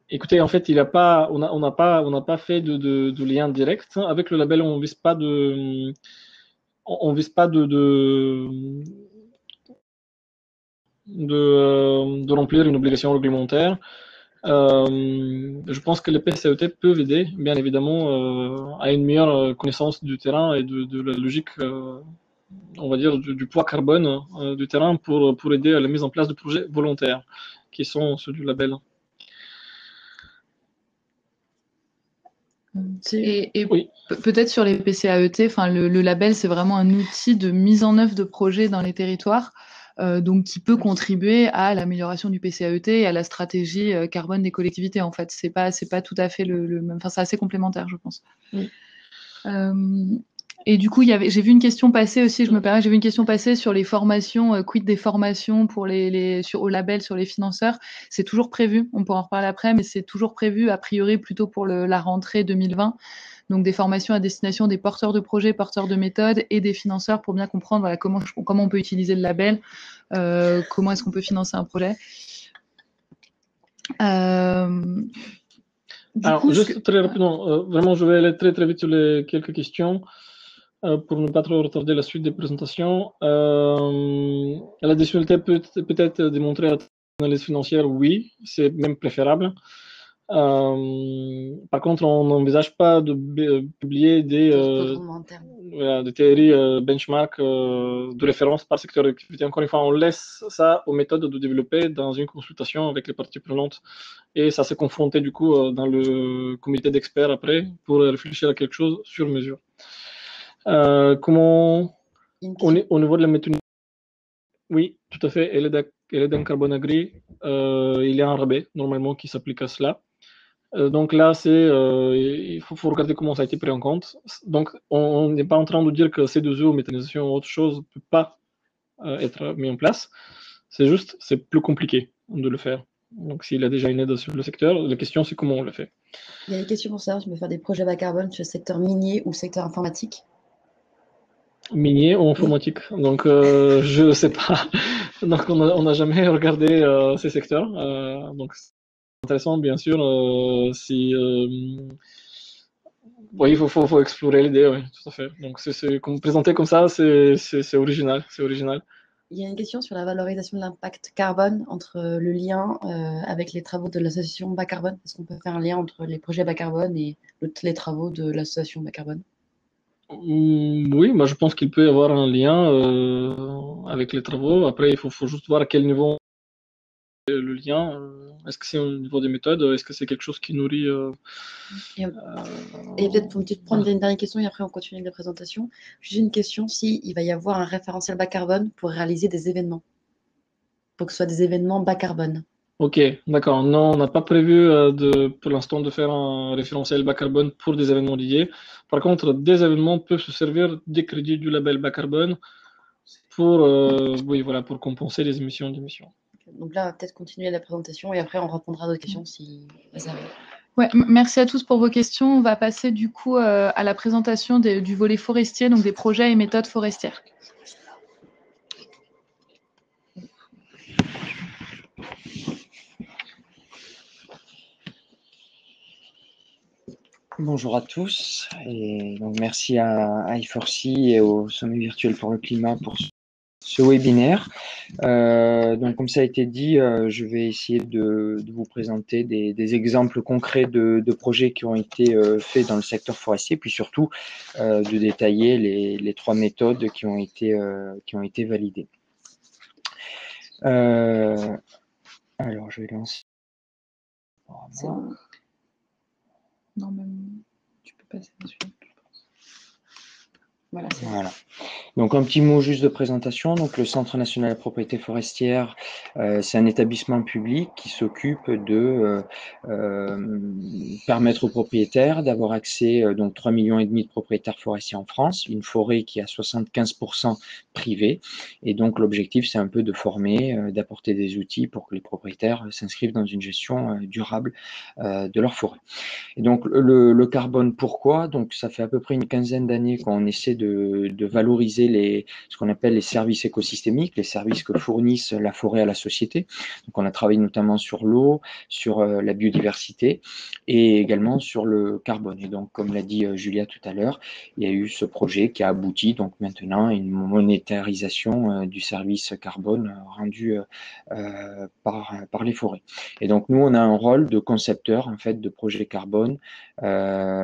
Écoutez, en fait, on n'a pas fait de lien direct. Avec le label, on vise pas de remplir une obligation réglementaire. Je pense que les PCAET peuvent aider, bien évidemment, à une meilleure connaissance du terrain et de la logique, on va dire, du poids carbone du terrain pour aider à la mise en place de projets volontaires qui sont ceux du label. Et oui. Peut-être sur les PCAET, le label, c'est vraiment un outil de mise en œuvre de projets dans les territoires, donc qui peut contribuer à l'amélioration du PCAET et à la stratégie carbone des collectivités. En fait, c'est pas tout à fait le même. Enfin, c'est assez complémentaire, je pense. Oui. Et du coup, j'ai vu une question passer aussi, je me permets, j'ai vu une question passer sur les formations, quid des formations pour au label sur les financeurs. C'est toujours prévu, on pourra en reparler après, mais c'est toujours prévu, a priori, plutôt pour la rentrée 2020. Donc, des formations à destination des porteurs de projets, porteurs de méthodes et des financeurs pour bien comprendre voilà, comment on peut utiliser le label, comment est-ce qu'on peut financer un projet. Alors, juste très rapidement, vraiment, je vais aller très très vite sur les quelques questions pour ne pas trop retarder la suite des présentations. L'additionnalité peut être démontrée à l'analyse financière, oui, c'est même préférable. Par contre, on n'envisage pas de publier des théories benchmark de référence par secteur d'activité. Encore une fois, on laisse ça aux méthodes de développer dans une consultation avec les parties prenantes. Et ça s'est confronté du coup dans le comité d'experts après pour réfléchir à quelque chose sur mesure. Comment au niveau de la méthodologie? Oui, tout à fait. Elle est d'un carbone agri. Il y a un rabais normalement qui s'applique à cela. Donc là, il faut regarder comment ça a été pris en compte. Donc, on n'est pas en train de dire que C2E ou méthanisation ou autre chose ne peut pas être mis en place. C'est juste, c'est plus compliqué de le faire. Donc, s'il a déjà une aide sur le secteur, la question, c'est comment on le fait. Il y a des questions pour savoir si on peut faire des projets bas carbone sur le secteur minier ou le secteur informatique. Minier ou informatique. Oui. Donc, je ne sais pas. Donc, on n'a jamais regardé ces secteurs. Donc, c'est intéressant, bien sûr. Oui, il faut explorer l'idée, oui, tout à fait. Donc, présenté comme ça, c'est original. C'est original. Il y a une question sur la valorisation de l'impact carbone entre le lien avec les travaux de l'association bas carbone. Est-ce qu'on peut faire un lien entre les projets bas carbone et les travaux de l'association bas carbone? Oui, moi je pense qu'il peut y avoir un lien avec les travaux. Après, il faut juste voir à quel niveau le lien. Est-ce que c'est au niveau des méthodes? Est-ce que c'est quelque chose qui nourrit Et peut-être pour prendre une dernière question et après on continue avec la présentation. J'ai une question, s'il va y avoir un référentiel bas carbone pour réaliser des événements. faut que ce soit des événements bas carbone. Ok, d'accord. Non, on n'a pas prévu pour l'instant de faire un référentiel bas carbone pour des événements liés. Par contre, des événements peuvent se servir des crédits du label bas carbone pour, oui, voilà, pour compenser les émissions d'émissions. Donc là, on va peut-être continuer la présentation et après on répondra à d'autres questions si elles arrivent. Ouais, merci à tous pour vos questions. On va passer du coup à la présentation du volet forestier, donc des projets et méthodes forestières. Bonjour à tous, et donc merci à I4C et au Sommet virtuel pour le climat pour ce webinaire. Donc comme ça a été dit, je vais essayer de vous présenter des exemples concrets de projets qui ont été faits dans le secteur forestier, puis surtout de détailler les 3 méthodes qui ont été validées. Alors je vais lancer. C'est bon. Normalement, tu peux passer dessus. Voilà, c'est bon. Voilà. Donc un petit mot juste de présentation. Donc le Centre national de la propriété forestière, c'est un établissement public qui s'occupe de permettre aux propriétaires d'avoir accès, donc 3,5 millions de propriétaires forestiers en France, une forêt qui a 75% privée. Et donc l'objectif, c'est un peu de former, d'apporter des outils pour que les propriétaires s'inscrivent dans une gestion durable de leur forêt. Et donc le carbone, pourquoi? Donc ça fait à peu près une quinzaine d'années qu'on essaie de valoriser ce qu'on appelle les services écosystémiques, les services que fournissent la forêt à la société. Donc on a travaillé notamment sur l'eau, sur la biodiversité et également sur le carbone. Et donc comme l'a dit Julia tout à l'heure, il y a eu ce projet qui a abouti donc maintenant à une monétarisation du service carbone rendu par les forêts. Et donc nous on a un rôle de concepteur en fait de projets carbone,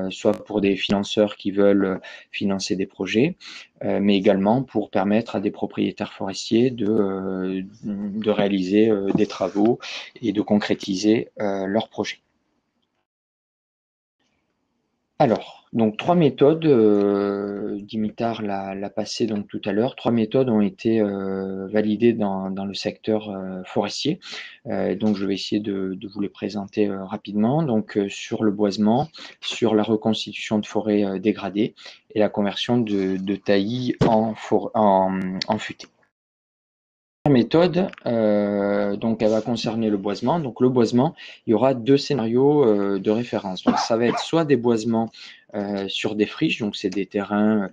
soit pour des financeurs qui veulent financer des projets, mais également pour permettre à des propriétaires forestiers de réaliser des travaux et de concrétiser leurs projets. Alors, donc 3 méthodes, Dimitar l'a passé donc tout à l'heure, 3 méthodes ont été validées dans le secteur forestier. Donc je vais essayer de vous les présenter rapidement. Donc sur le boisement, sur la reconstitution de forêts dégradées et la conversion de taillis en futaie. La méthode, donc elle va concerner le boisement. Donc le boisement, il y aura 2 scénarios de référence. Donc ça va être soit des boisements sur des friches, donc c'est des terrains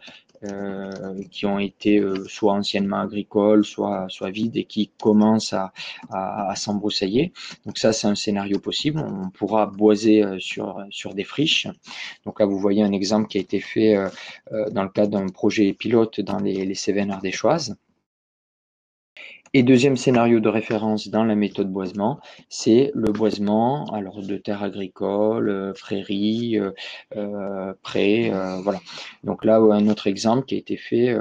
qui ont été soit anciennement agricoles, soit vides et qui commencent à s'embroussailler. Donc ça, c'est un scénario possible. On pourra boiser sur des friches. Donc là, vous voyez un exemple qui a été fait dans le cadre d'un projet pilote dans les Cévennes ardéchoises. Et deuxième scénario de référence dans la méthode boisement, c'est le boisement alors de terres agricoles, prairies, prés, voilà. Donc là, un autre exemple qui a été fait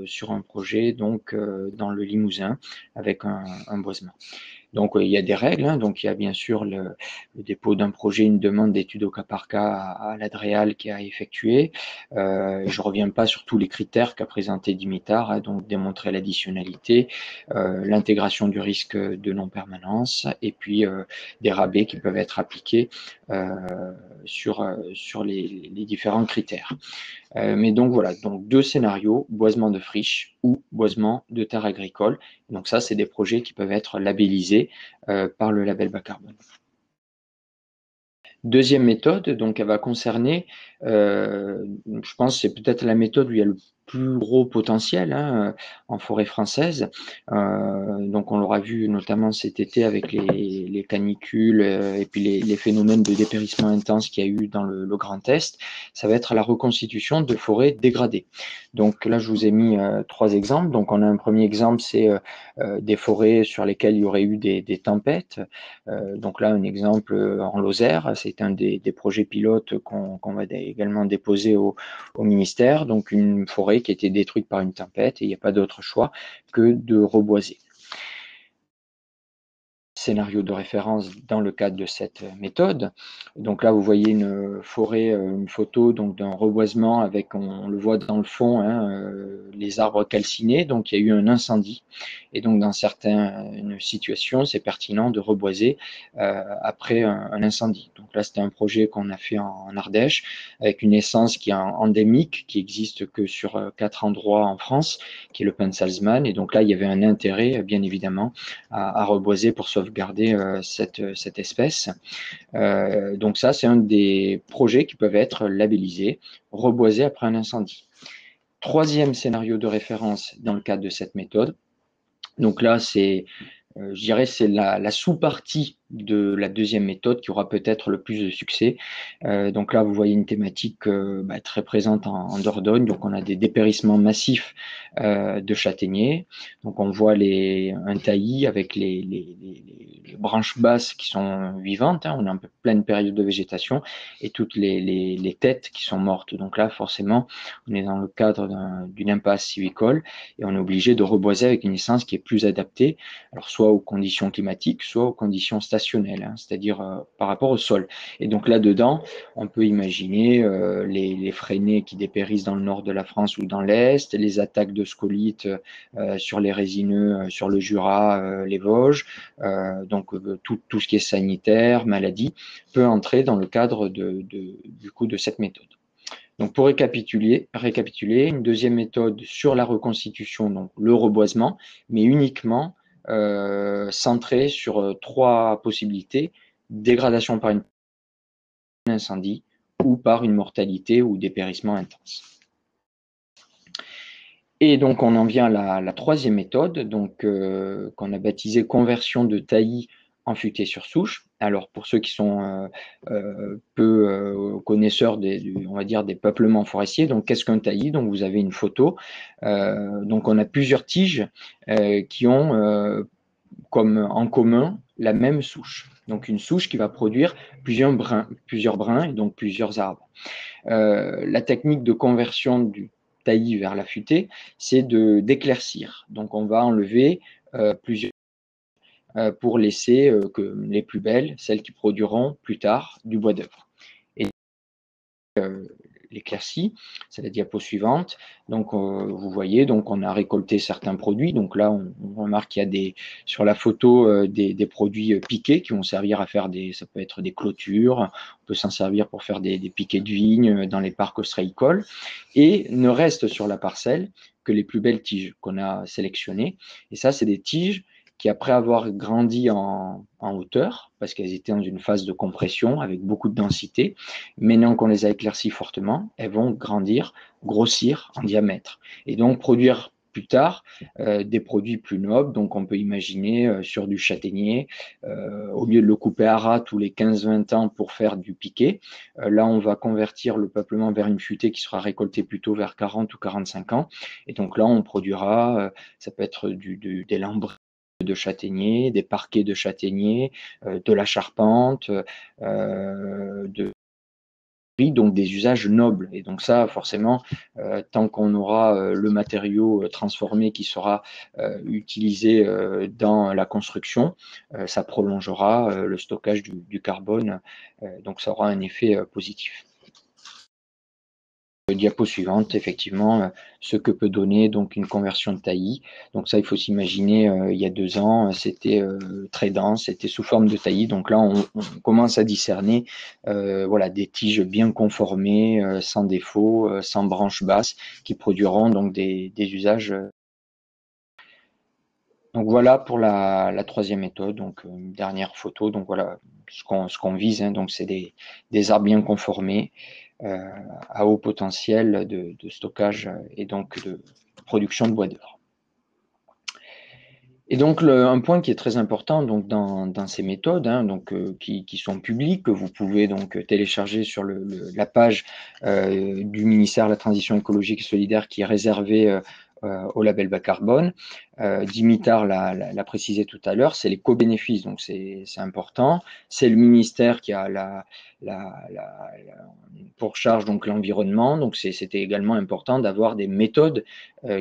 sur un projet donc dans le Limousin avec un boisement. Donc il y a des règles, hein. Donc il y a bien sûr le dépôt d'un projet, une demande d'étude au cas par cas à l'Adréal qui a effectué. Je ne reviens pas sur tous les critères qu'a présenté Dimitar, hein, donc démontrer l'additionnalité, l'intégration du risque de non-permanence et puis des rabais qui peuvent être appliqués sur les différents critères. Mais donc voilà, donc 2 scénarios, boisement de friche ou boisement de terres agricoles. Donc ça, c'est des projets qui peuvent être labellisés par le label bas carbone. Deuxième méthode, donc elle va concerner, je pense que c'est peut-être la méthode où il y a le plus gros potentiel hein, en forêt française. Donc on l'aura vu notamment cet été avec les canicules et puis les phénomènes de dépérissement intense qu'il y a eu dans le Grand Est. Ça va être la reconstitution de forêts dégradées. Donc là, je vous ai mis 3 exemples. Donc on a un premier exemple, c'est des forêts sur lesquelles il y aurait eu des tempêtes. Donc là, un exemple en Lozère, c'est un des projets pilotes qu'on va également déposer au ministère. Donc une forêt qui a été détruite par une tempête et il n'y a pas d'autre choix que de reboiser. scénario de référence dans le cadre de cette méthode. Donc là, vous voyez une forêt, une photo donc d'un reboisement avec, on le voit dans le fond, hein, les arbres calcinés. Donc il y a eu un incendie. Et donc dans certaines situations, c'est pertinent de reboiser après un incendie. Donc là, c'était un projet qu'on a fait en Ardèche avec une essence qui est endémique, qui existe que sur 4 endroits en France, qui est le pin de Salzmann. Et donc là, il y avait un intérêt, bien évidemment, à reboiser pour sauvegarder cette espèce. Donc ça, c'est un des projets qui peuvent être labellisés, reboiser après un incendie. Troisième scénario de référence dans le cadre de cette méthode. Donc là, c'est, je dirais, c'est la sous-partie de la deuxième méthode qui aura peut-être le plus de succès. Donc là, vous voyez une thématique très présente en Dordogne. Donc on a des dépérissements massifs de châtaigniers. Donc on voit un taillis avec les branches basses qui sont vivantes. Hein. On est en pleine période de végétation et toutes les têtes qui sont mortes. Donc là, forcément, on est dans le cadre d'une impasse sylvicole et on est obligé de reboiser avec une essence qui est plus adaptée, alors soit aux conditions climatiques, soit aux conditions stationnelles, hein, c'est-à-dire par rapport au sol. Et donc là-dedans, on peut imaginer les freinés qui dépérissent dans le nord de la France ou dans l'Est, les attaques de scolites sur les résineux, sur le Jura, les Vosges, donc tout ce qui est sanitaire, maladie, peut entrer dans le cadre du coup de cette méthode. Donc pour récapituler, une deuxième méthode sur la reconstitution, donc le reboisement, mais uniquement centrée sur 3 possibilités: dégradation par un incendie ou par une mortalité ou dépérissement intense. Et donc on en vient à la troisième méthode, donc qu'on a baptisée conversion de taillis en futaie sur souche. Alors pour ceux qui sont peu connaisseurs on va dire des peuplements forestiers, donc qu'est-ce qu'un taillis? Donc vous avez une photo, donc on a plusieurs tiges qui ont comme en commun la même souche. Donc une souche qui va produire plusieurs brins et donc plusieurs arbres. La technique de conversion du taillis vers la futaie, c'est d'éclaircir. Donc on va enlever plusieurs pour laisser que les plus belles, celles qui produiront plus tard du bois d'œuvre. Et l'éclaircie, c'est la diapo suivante. Donc vous voyez, donc on a récolté certains produits. Donc là, on remarque qu'il y a sur la photo des produits piqués qui vont servir à faire ça peut être des clôtures, on peut s'en servir pour faire des piquets de vigne dans les parcs ostréicoles. Et ne reste sur la parcelle que les plus belles tiges qu'on a sélectionnées. Et ça, c'est des tiges qui, après avoir grandi en hauteur, parce qu'elles étaient dans une phase de compression avec beaucoup de densité, maintenant qu'on les a éclaircies fortement, elles vont grandir, grossir en diamètre, et donc produire plus tard des produits plus nobles. Donc on peut imaginer sur du châtaignier, au lieu de le couper à ras tous les 15-20 ans pour faire du piquet, là on va convertir le peuplement vers une futaie qui sera récoltée plutôt vers 40 ou 45 ans, et donc là on produira, ça peut être des lambris de châtaignier, des parquets de châtaignier, de la charpente, donc des usages nobles. Et donc ça, forcément, tant qu'on aura le matériau transformé qui sera utilisé dans la construction, ça prolongera le stockage du carbone, donc ça aura un effet positif. Diapo suivante, effectivement, ce que peut donner donc une conversion de taillis. Donc ça, il faut s'imaginer, il y a 2 ans, c'était très dense, c'était sous forme de taillis. Donc là, on commence à discerner voilà, des tiges bien conformées, sans défaut, sans branches basses, qui produiront donc des usages. Donc voilà pour la troisième méthode, donc une dernière photo. Donc voilà ce qu'on vise, hein, donc c'est des arbres bien conformés, à haut potentiel de stockage et donc de production de bois d'œuvre. Et donc un point qui est très important donc dans ces méthodes, hein, donc qui sont publiques, que vous pouvez donc télécharger sur la page du ministère de la Transition écologique et solidaire, qui est réservée au label bas carbone. Dimitar l'a précisé tout à l'heure, c'est les co-bénéfices, donc c'est important. C'est le ministère qui a pour charge donc l'environnement, donc c'était également important d'avoir des méthodes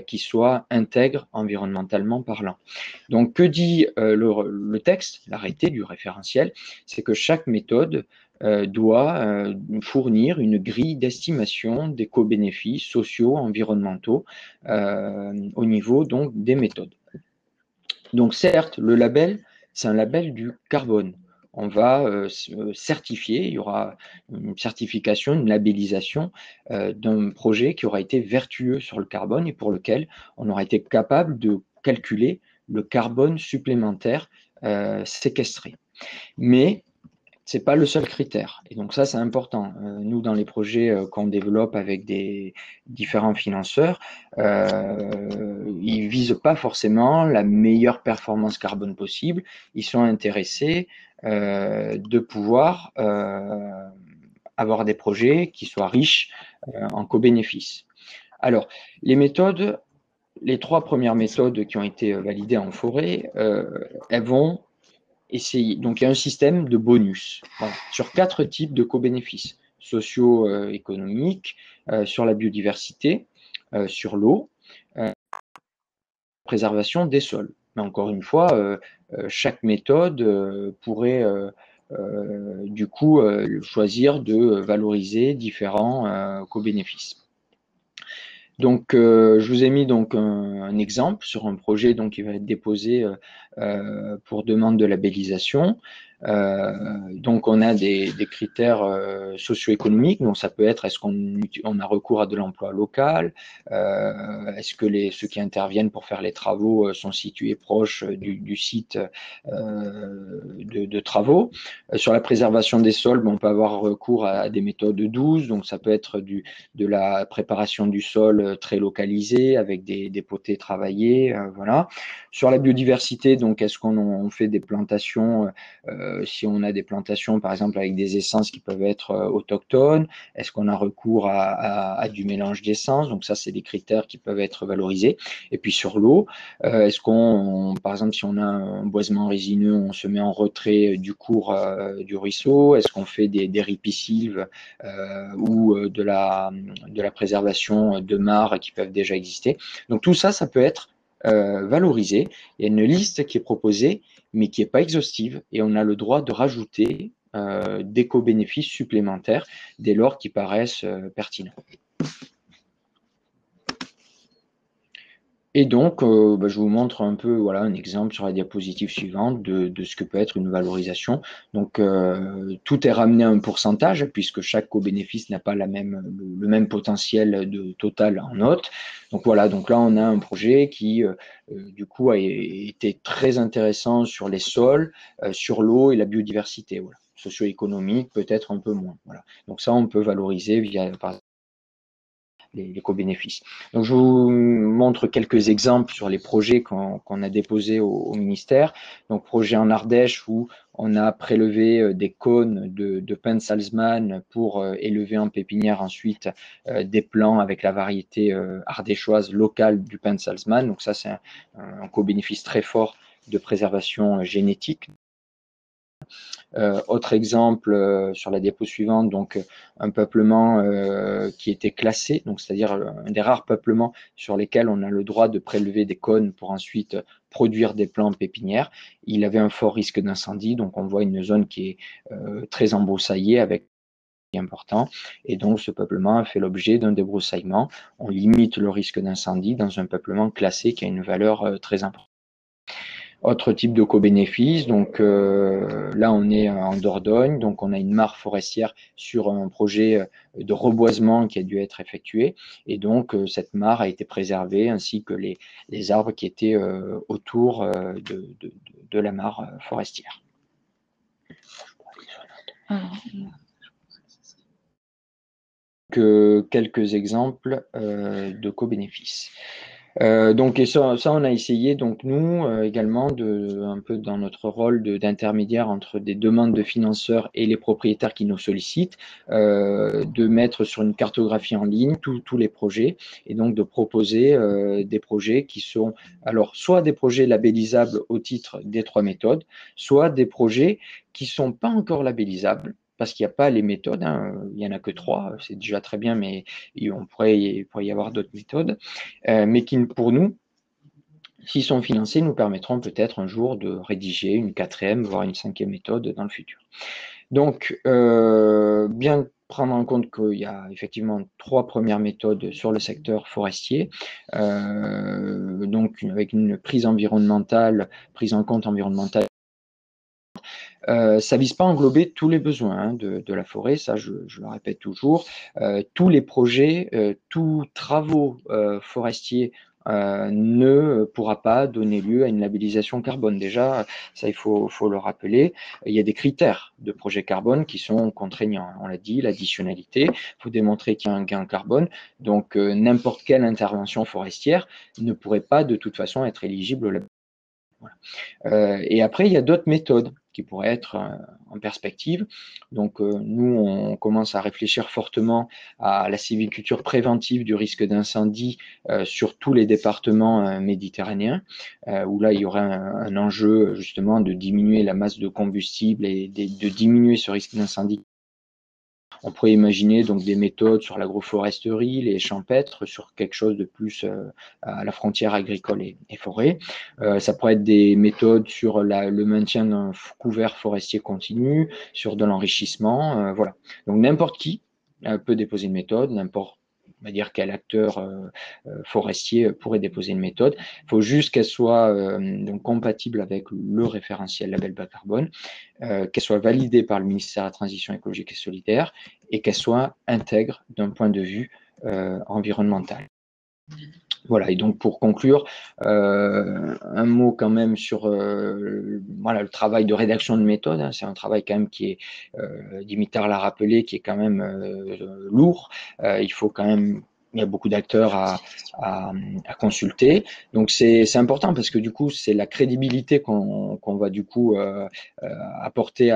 qui soient intègres environnementalement parlant. Donc que dit le texte, l'arrêté du référentiel, c'est que chaque méthode doit fournir une grille d'estimation des co-bénéfices sociaux, environnementaux au niveau donc des méthodes. Donc certes, le label, c'est un label du carbone. On va certifier, il y aura une certification, une labellisation d'un projet qui aura été vertueux sur le carbone et pour lequel on aura été capable de calculer le carbone supplémentaire séquestré. Mais ce n'est pas le seul critère. Et donc ça, c'est important. Nous, dans les projets qu'on développe avec des différents financeurs, ils ne visent pas forcément la meilleure performance carbone possible. Ils sont intéressés de pouvoir avoir des projets qui soient riches en co-bénéfices. Alors, les méthodes, les 3 premières méthodes qui ont été validées en forêt, elles vont essayer. Donc, il y a un système de bonus sur 4 types de co-bénéfices socio-économiques, sur la biodiversité, sur l'eau, préservation des sols. Mais encore une fois, chaque méthode pourrait du coup choisir de valoriser différents co-bénéfices. Donc, je vous ai mis donc un exemple sur un projet donc, qui va être déposé pour demande de labellisation. Donc, on a des critères socio-économiques. Donc, ça peut être est-ce qu'on a recours à de l'emploi local, est-ce que ceux qui interviennent pour faire les travaux sont situés proches du site de travaux. Sur la préservation des sols, on peut avoir recours à des méthodes douces. Donc, ça peut être de la préparation du sol très localisée avec des potées travaillées, voilà. Sur la biodiversité, donc est-ce qu'on fait des plantations, si on a des plantations par exemple avec des essences qui peuvent être autochtones, est-ce qu'on a recours à du mélange d'essences, donc ça c'est des critères qui peuvent être valorisés. Et puis sur l'eau, est-ce par exemple si on a un boisement résineux, on se met en retrait du cours du ruisseau, est-ce qu'on fait des ripisylves ou de la préservation de mares qui peuvent déjà exister. Donc tout ça, ça peut être valorisé. Il y a une liste qui est proposée, mais qui n'est pas exhaustive, et on a le droit de rajouter des co-bénéfices supplémentaires dès lors qu'ils paraissent pertinents. Et donc, je vous montre un peu voilà, un exemple sur la diapositive suivante de ce que peut être une valorisation. Donc, tout est ramené à un pourcentage puisque chaque co-bénéfice n'a pas le même potentiel de total en notes. Donc voilà, donc là on a un projet qui du coup a été très intéressant sur les sols, sur l'eau et la biodiversité. Voilà. Socio-économique, peut-être un peu moins. Voilà. Donc ça, on peut valoriser via par exemple, les co-bénéfices. Donc, je vous montre quelques exemples sur les projets qu'on a déposés au ministère. Donc, projet en Ardèche où on a prélevé des cônes de pin de Salzmann pour élever en pépinière ensuite des plants avec la variété ardéchoise locale du pin de Salzmann. Donc, ça, c'est un co-bénéfice très fort de préservation génétique. Autre exemple sur la diapo suivante, donc un peuplement qui était classé, donc c'est-à-dire un des rares peuplements sur lesquels on a le droit de prélever des cônes pour ensuite produire des plants pépinières. Il avait un fort risque d'incendie, donc on voit une zone qui est très embroussaillée avec important, et donc ce peuplement a fait l'objet d'un débroussaillement. On limite le risque d'incendie dans un peuplement classé qui a une valeur très importante. Autre type de co-bénéfice, donc là on est en Dordogne, donc on a une mare forestière sur un projet de reboisement qui a dû être effectué, et donc cette mare a été préservée ainsi que les arbres qui étaient autour de la mare forestière. Quelques exemples de co-bénéfices. Donc, et ça, on a essayé, donc nous également, un peu dans notre rôle d'intermédiaire entre des demandes de financeurs et les propriétaires qui nous sollicitent, de mettre sur une cartographie en ligne tous les projets et donc de proposer des projets qui sont, alors, soit des projets labellisables au titre des 3 méthodes, soit des projets qui sont pas encore labellisables, parce qu'il n'y a pas les méthodes, hein, il n'y en a que 3, c'est déjà très bien, mais il pourrait y avoir d'autres méthodes, mais qui, pour nous, s'ils sont financés, nous permettront peut-être un jour de rédiger une 4e, voire une 5e méthode dans le futur. Donc, bien prendre en compte qu'il y a effectivement 3 premières méthodes sur le secteur forestier, donc avec une prise en compte environnementale. Ça vise pas à englober tous les besoins hein, de la forêt, ça je le répète toujours. Tous les projets, tous travaux forestiers ne pourra pas donner lieu à une labellisation carbone. Déjà, ça il faut le rappeler. Il y a des critères de projet carbone qui sont contraignants. On l'a dit, l'additionnalité. Il faut démontrer qu'il y a un gain carbone. Donc, n'importe quelle intervention forestière ne pourrait pas de toute façon être éligible au label. Voilà. Et après, il y a d'autres méthodes qui pourraient être en perspective. Donc, nous, on commence à réfléchir fortement à la sylviculture préventive du risque d'incendie sur tous les départements méditerranéens, où là, il y aurait un enjeu justement de diminuer la masse de combustible et de diminuer ce risque d'incendie. On pourrait imaginer donc des méthodes sur l'agroforesterie, les champêtres, sur quelque chose de plus à la frontière agricole et forêt. Ça pourrait être des méthodes sur le maintien d'un couvert forestier continu, sur de l'enrichissement, voilà. Donc n'importe qui peut déposer une méthode, n'importe on va dire quel acteur forestier pourrait déposer une méthode. Il faut juste qu'elle soit donc compatible avec le référentiel label bas carbone, qu'elle soit validée par le ministère de la Transition écologique et solidaire et qu'elle soit intègre d'un point de vue environnemental. Voilà, et donc pour conclure, un mot quand même sur voilà, le travail de rédaction de méthode. Hein, c'est un travail quand même qui est, Dimitar l'a rappelé, qui est quand même lourd. Il faut quand même, il y a beaucoup d'acteurs à consulter. Donc c'est important parce que du coup, c'est la crédibilité qu'on va du coup apporter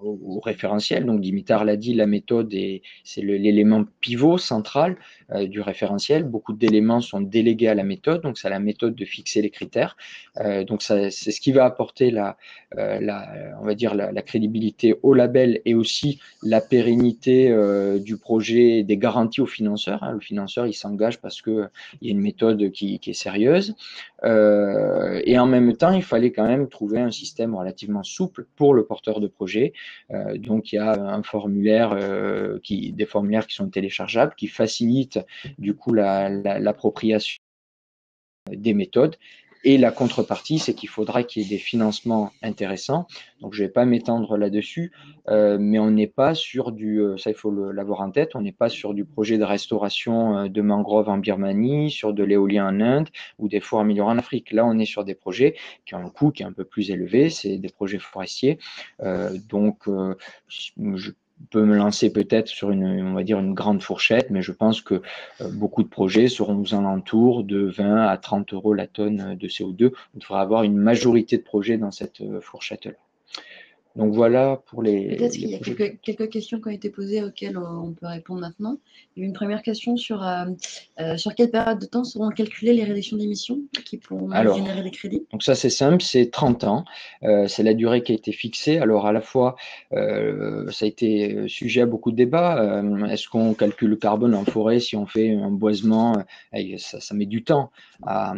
au référentiel. Donc Dimitar l'a dit, la méthode c'est l'élément pivot central du référentiel. Beaucoup d'éléments sont délégués à la méthode, donc c'est à la méthode de fixer les critères. Donc c'est ce qui va apporter on va dire la crédibilité au label et aussi la pérennité du projet, des garanties aux financeurs. Hein. Le financeur, il s'engage parce qu'il y a une méthode qui est sérieuse. Et en même temps, il fallait quand même trouver un système relativement souple pour le porteur de projet. Donc, il y a un formulaire, des formulaires qui sont téléchargeables, qui facilitent du coup l'appropriation des méthodes. Et la contrepartie, c'est qu'il faudra qu'il y ait des financements intéressants. Donc, je ne vais pas m'étendre là-dessus, mais on n'est pas sur ça il faut l'avoir en tête, on n'est pas sur du projet de restauration de mangroves en Birmanie, sur de l'éolien en Inde ou des forêts améliorées en Afrique. Là, on est sur des projets qui ont un coût qui est un peu plus élevé, c'est des projets forestiers. Donc, je peux me lancer peut-être sur on va dire une grande fourchette, mais je pense que beaucoup de projets seront aux alentours de 20 à 30 euros la tonne de CO2. On devrait avoir une majorité de projets dans cette fourchette-là. Donc voilà pour les. Peut-être qu'il y a quelques questions qui ont été posées auxquelles on peut répondre maintenant. Il y a une première question sur quelle période de temps seront calculées les réductions d'émissions qui pourront générer des crédits? Donc ça c'est simple, c'est 30 ans. C'est la durée qui a été fixée. Alors à la fois, ça a été sujet à beaucoup de débats. Est-ce qu'on calcule le carbone en forêt si on fait un boisement? Ça met du temps à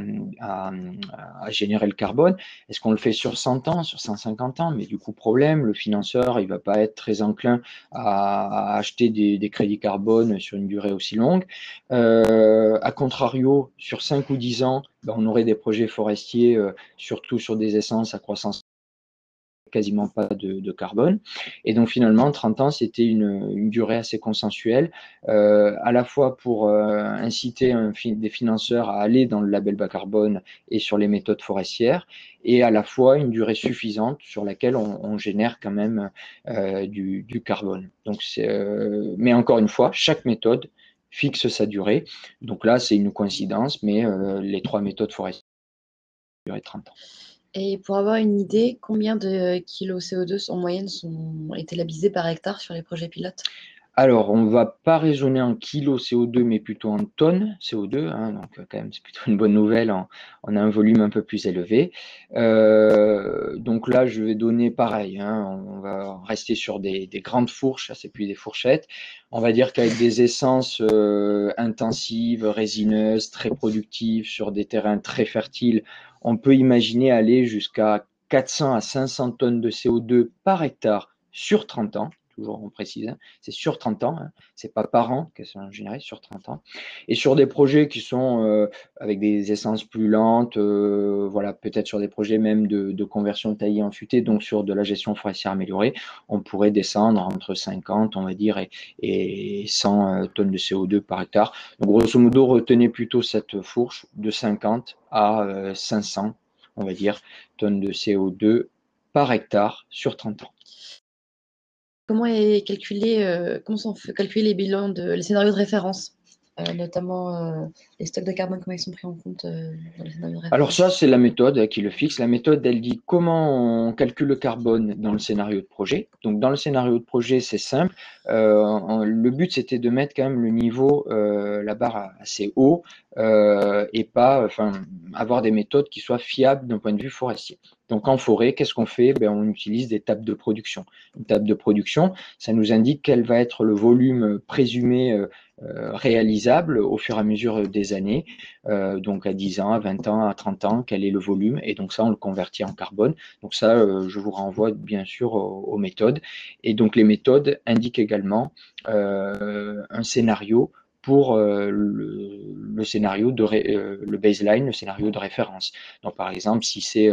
générer le carbone. Est-ce qu'on le fait sur 100 ans, sur 150 ans? Mais du coup, problème, le financeur, il ne va pas être très enclin à acheter des crédits carbone sur une durée aussi longue. A contrario, sur 5 ou 10 ans, on aurait des projets forestiers, surtout sur des essences à croissance quasiment pas de carbone. Et donc finalement, 30 ans, c'était une durée assez consensuelle, à la fois pour inciter des financeurs à aller dans le label bas carbone et sur les méthodes forestières, et à la fois une durée suffisante sur laquelle on génère quand même du carbone. Donc mais encore une fois, chaque méthode fixe sa durée. Donc là, c'est une coïncidence, mais les 3 méthodes forestières durent 30 ans. Et pour avoir une idée, combien de kilos CO2 en moyenne ont été labellisés par hectare sur les projets pilotes? Alors, on ne va pas raisonner en kilos CO2, mais plutôt en tonnes CO2, hein, donc quand même, c'est plutôt une bonne nouvelle, on a un volume un peu plus élevé. Donc là, je vais donner pareil, hein, on va rester sur des grandes fourches, ça c'est plus des fourchettes. On va dire qu'avec des essences intensives, résineuses, très productives, sur des terrains très fertiles, on peut imaginer aller jusqu'à 400 à 500 tonnes de CO2 par hectare sur 30 ans. Toujours on précise, hein, c'est sur 30 ans, hein, c'est pas par an qu'elles sont générées, sur 30 ans. Et sur des projets qui sont avec des essences plus lentes, voilà, peut-être sur des projets même de conversion de taillis en futaie, donc sur de la gestion forestière améliorée, on pourrait descendre entre 50, on va dire, et 100 tonnes de CO2 par hectare. Donc grosso modo, retenez plutôt cette fourche de 50 à 500, on va dire, tonnes de CO2 par hectare sur 30 ans. Comment sont calculés les bilans les scénarios de référence, notamment les stocks de carbone, comment ils sont pris en compte dans les scénarios de référence? Alors ça, c'est la méthode qui le fixe. La méthode, elle dit comment on calcule le carbone dans le scénario de projet. Donc dans le scénario de projet, c'est simple. Le but, c'était de mettre quand même le niveau, la barre assez haut, et pas, avoir des méthodes qui soient fiables d'un point de vue forestier. Donc en forêt, qu'est-ce qu'on fait? On utilise des tables de production. Une table de production, ça nous indique quel va être le volume présumé réalisable au fur et à mesure des années, donc à 10 ans, à 20 ans, à 30 ans, quel est le volume, et donc ça, on le convertit en carbone. Donc ça, je vous renvoie bien sûr aux méthodes. Et donc les méthodes indiquent également un scénario pour le scénario le baseline, le scénario de référence. Donc par exemple, si c'est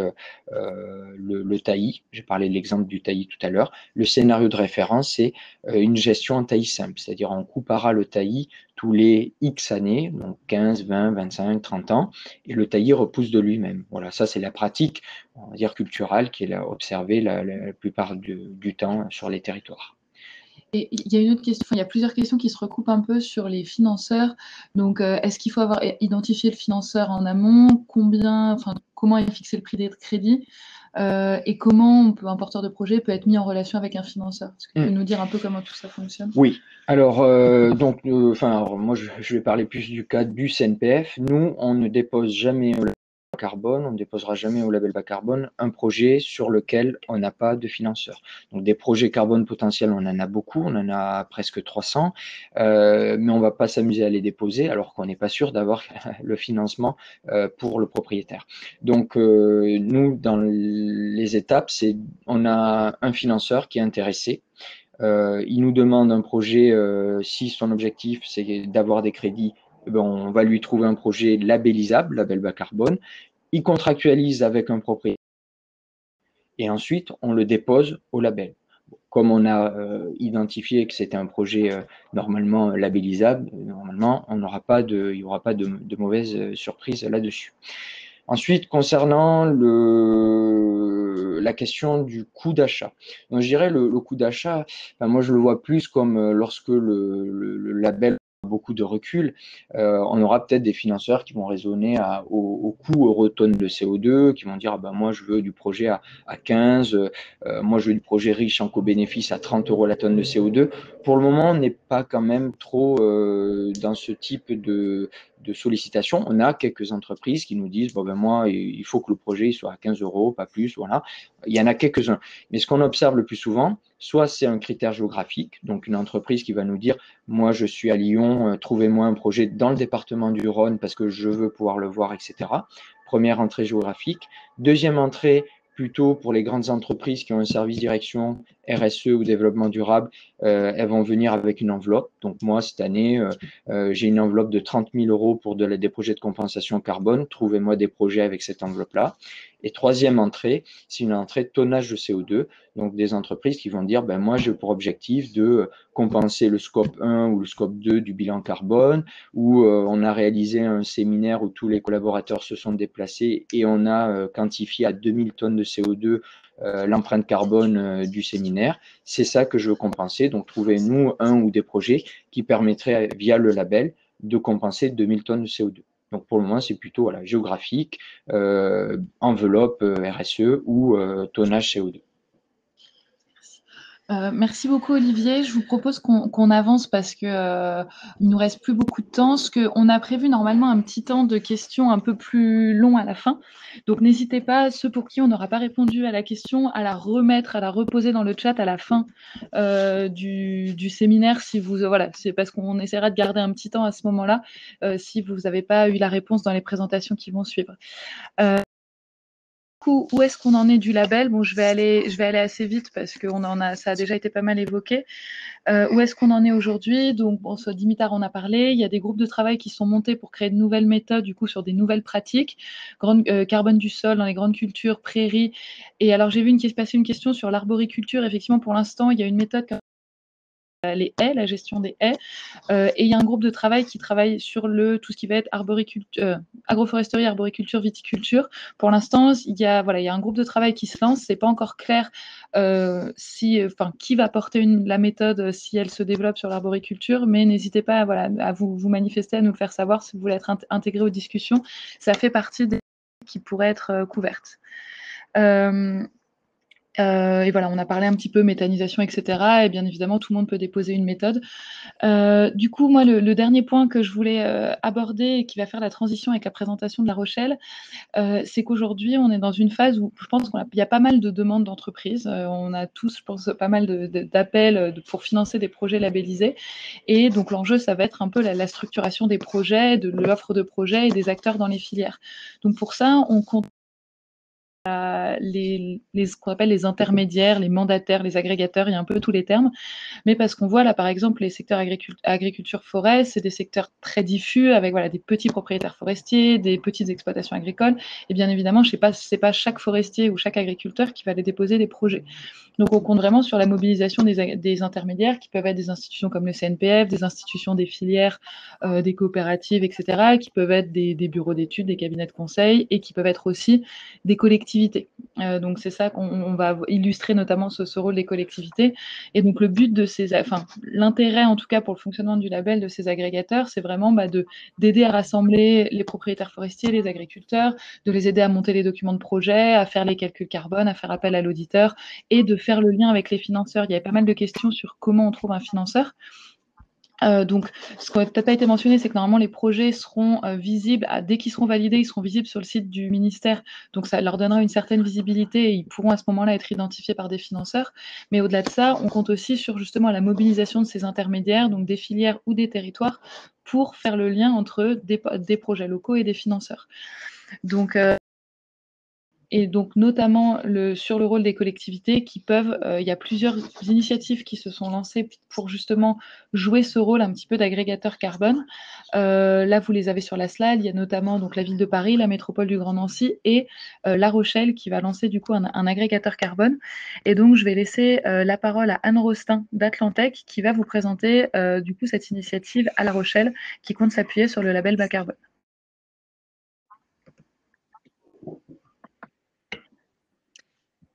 le taillis, j'ai parlé de l'exemple du taillis tout à l'heure, le scénario de référence, c'est une gestion en taillis simple, c'est-à-dire on coupera le taillis tous les X années, donc 15, 20, 25, 30 ans, et le taillis repousse de lui-même. Voilà, ça c'est la pratique, on va dire culturelle, qui est observée la plupart du temps sur les territoires. Et il y a une autre question, il y a plusieurs questions qui se recoupent un peu sur les financeurs. Donc, est-ce qu'il faut avoir identifié le financeur en amont? Comment est fixé le prix des crédits? Et comment un porteur de projet peut être mis en relation avec un financeur? Est-ce que tu peux nous dire un peu comment tout ça fonctionne? Oui. Alors, moi, je vais parler plus du cas du CNPF. Nous, on ne dépose jamais au label carbone, on ne déposera jamais au label bas carbone un projet sur lequel on n'a pas de financeur. Donc, des projets carbone potentiels, on en a beaucoup, on en a presque 300, mais on ne va pas s'amuser à les déposer alors qu'on n'est pas sûr d'avoir le financement pour le propriétaire. Donc, nous, dans les étapes, on a un financeur qui est intéressé. Il nous demande un projet, si son objectif c'est d'avoir des crédits, on va lui trouver un projet labellisable, label bas carbone. Il contractualise avec un propriétaire et ensuite on le dépose au label. Comme on a identifié que c'était un projet normalement labellisable, normalement il n'y aura pas de mauvaise surprise là-dessus. Ensuite, concernant la question du coût d'achat. Donc, je dirais le coût d'achat, moi je le vois plus comme lorsque le label a beaucoup de recul, on aura peut-être des financeurs qui vont raisonner au coût eurotonne de CO2, qui vont dire moi je veux du projet à 15, moi je veux du projet riche en co-bénéfice à 30 € la tonne de CO2. Pour le moment, on n'est pas quand même trop dans ce type de sollicitation. On a quelques entreprises qui nous disent moi, il faut que le projet soit à 15 €, pas plus. Voilà. Il y en a quelques-uns. Mais ce qu'on observe le plus souvent, soit c'est un critère géographique, donc une entreprise qui va nous dire moi, je suis à Lyon, trouvez-moi un projet dans le département du Rhône parce que je veux pouvoir le voir, etc. Première entrée géographique. Deuxième entrée, plutôt pour les grandes entreprises qui ont un service direction RSE ou développement durable, elles vont venir avec une enveloppe. Donc moi, cette année, j'ai une enveloppe de 30 000 € pour des projets de compensation carbone. Trouvez-moi des projets avec cette enveloppe-là. Et troisième entrée, c'est une entrée de tonnage de CO2. Donc des entreprises qui vont dire, moi j'ai pour objectif de compenser le scope 1 ou le scope 2 du bilan carbone, où on a réalisé un séminaire où tous les collaborateurs se sont déplacés et on a quantifié à 2000 tonnes de CO2 l'empreinte carbone du séminaire. C'est ça que je veux compenser. Donc, trouvez-nous un ou des projets qui permettraient, via le label, de compenser 2000 tonnes de CO2. Donc, pour le moment, c'est plutôt voilà, géographique, enveloppe RSE ou tonnage CO2. Merci beaucoup Olivier. Je vous propose qu'on avance parce que il nous reste plus beaucoup de temps. On a prévu normalement un petit temps de questions un peu plus long à la fin. Donc n'hésitez pas, ceux pour qui on n'aura pas répondu à la question, à la remettre, à la reposer dans le chat à la fin du séminaire. Si vous voilà, c'est parce qu'on essaiera de garder un petit temps à ce moment-là. Si vous n'avez pas eu la réponse dans les présentations qui vont suivre. Où est-ce qu'on en est du label? Bon, je vais aller assez vite parce que ça a déjà été pas mal évoqué. Où est-ce qu'on en est aujourd'hui? Donc, bon, sur Dimitar, on a parlé. Il y a des groupes de travail qui sont montés pour créer de nouvelles méthodes, du coup, sur des nouvelles pratiques. Carbone du sol dans les grandes cultures, prairies. Et alors, j'ai vu passer une question sur l'arboriculture. Effectivement, pour l'instant, il y a une méthode les haies, la gestion des haies. Et il y a un groupe de travail qui travaille sur tout ce qui va être agroforesterie, arboriculture, viticulture. Pour l'instant, il y a un groupe de travail qui se lance. C'est pas encore clair qui va porter la méthode si elle se développe sur l'arboriculture, mais n'hésitez pas à vous manifester, à nous le faire savoir si vous voulez être intégré aux discussions. Ça fait partie des qui pourraient être couvertes. Et voilà, on a parlé un petit peu méthanisation, etc. Et bien évidemment, tout le monde peut déposer une méthode. Du coup, moi, le dernier point que je voulais aborder et qui va faire la transition avec la présentation de La Rochelle, c'est qu'aujourd'hui, on est dans une phase où je pense qu'il y a pas mal de demandes d'entreprises. On a tous, je pense, pas mal d'appels pour financer des projets labellisés. Et donc, l'enjeu, ça va être un peu la structuration des projets, de l'offre de projets et des acteurs dans les filières. Donc, pour ça, on compte ce qu'on appelle les intermédiaires, les mandataires, les agrégateurs, il y a un peu tous les termes, mais parce qu'on voit là par exemple les secteurs agriculture-forêt, c'est des secteurs très diffus avec des petits propriétaires forestiers, des petites exploitations agricoles, et bien évidemment, c'est pas chaque forestier ou chaque agriculteur qui va aller déposer des projets. Donc on compte vraiment sur la mobilisation des intermédiaires qui peuvent être des institutions comme le CNPF, des institutions des filières, des coopératives, etc., qui peuvent être des bureaux d'études, des cabinets de conseil et qui peuvent être aussi des collectivités. Donc c'est ça qu'on va illustrer notamment ce rôle des collectivités. Et donc le but de l'intérêt en tout cas pour le fonctionnement du label de ces agrégateurs, c'est vraiment d'aider à rassembler les propriétaires forestiers, les agriculteurs, de les aider à monter les documents de projet, à faire les calculs carbone, à faire appel à l'auditeur et de faire le lien avec les financeurs. Il y avait pas mal de questions sur comment on trouve un financeur. Donc, ce qui n'a peut-être pas été mentionné, c'est que normalement les projets seront visibles, dès qu'ils seront validés, ils seront visibles sur le site du ministère. Donc, ça leur donnera une certaine visibilité et ils pourront à ce moment-là être identifiés par des financeurs. Mais au-delà de ça, on compte aussi sur justement la mobilisation de ces intermédiaires, donc des filières ou des territoires, pour faire le lien entre des projets locaux et des financeurs. Donc, et donc notamment sur le rôle des collectivités qui peuvent, il y a plusieurs initiatives qui se sont lancées pour justement jouer ce rôle un petit peu d'agrégateur carbone. Là, vous les avez sur la slide, il y a notamment donc la ville de Paris, la métropole du Grand Nancy et La Rochelle qui va lancer du coup un agrégateur carbone. Et donc, je vais laisser la parole à Anne Rostin d'Atlantec qui va vous présenter du coup cette initiative à La Rochelle qui compte s'appuyer sur le label bas carbone.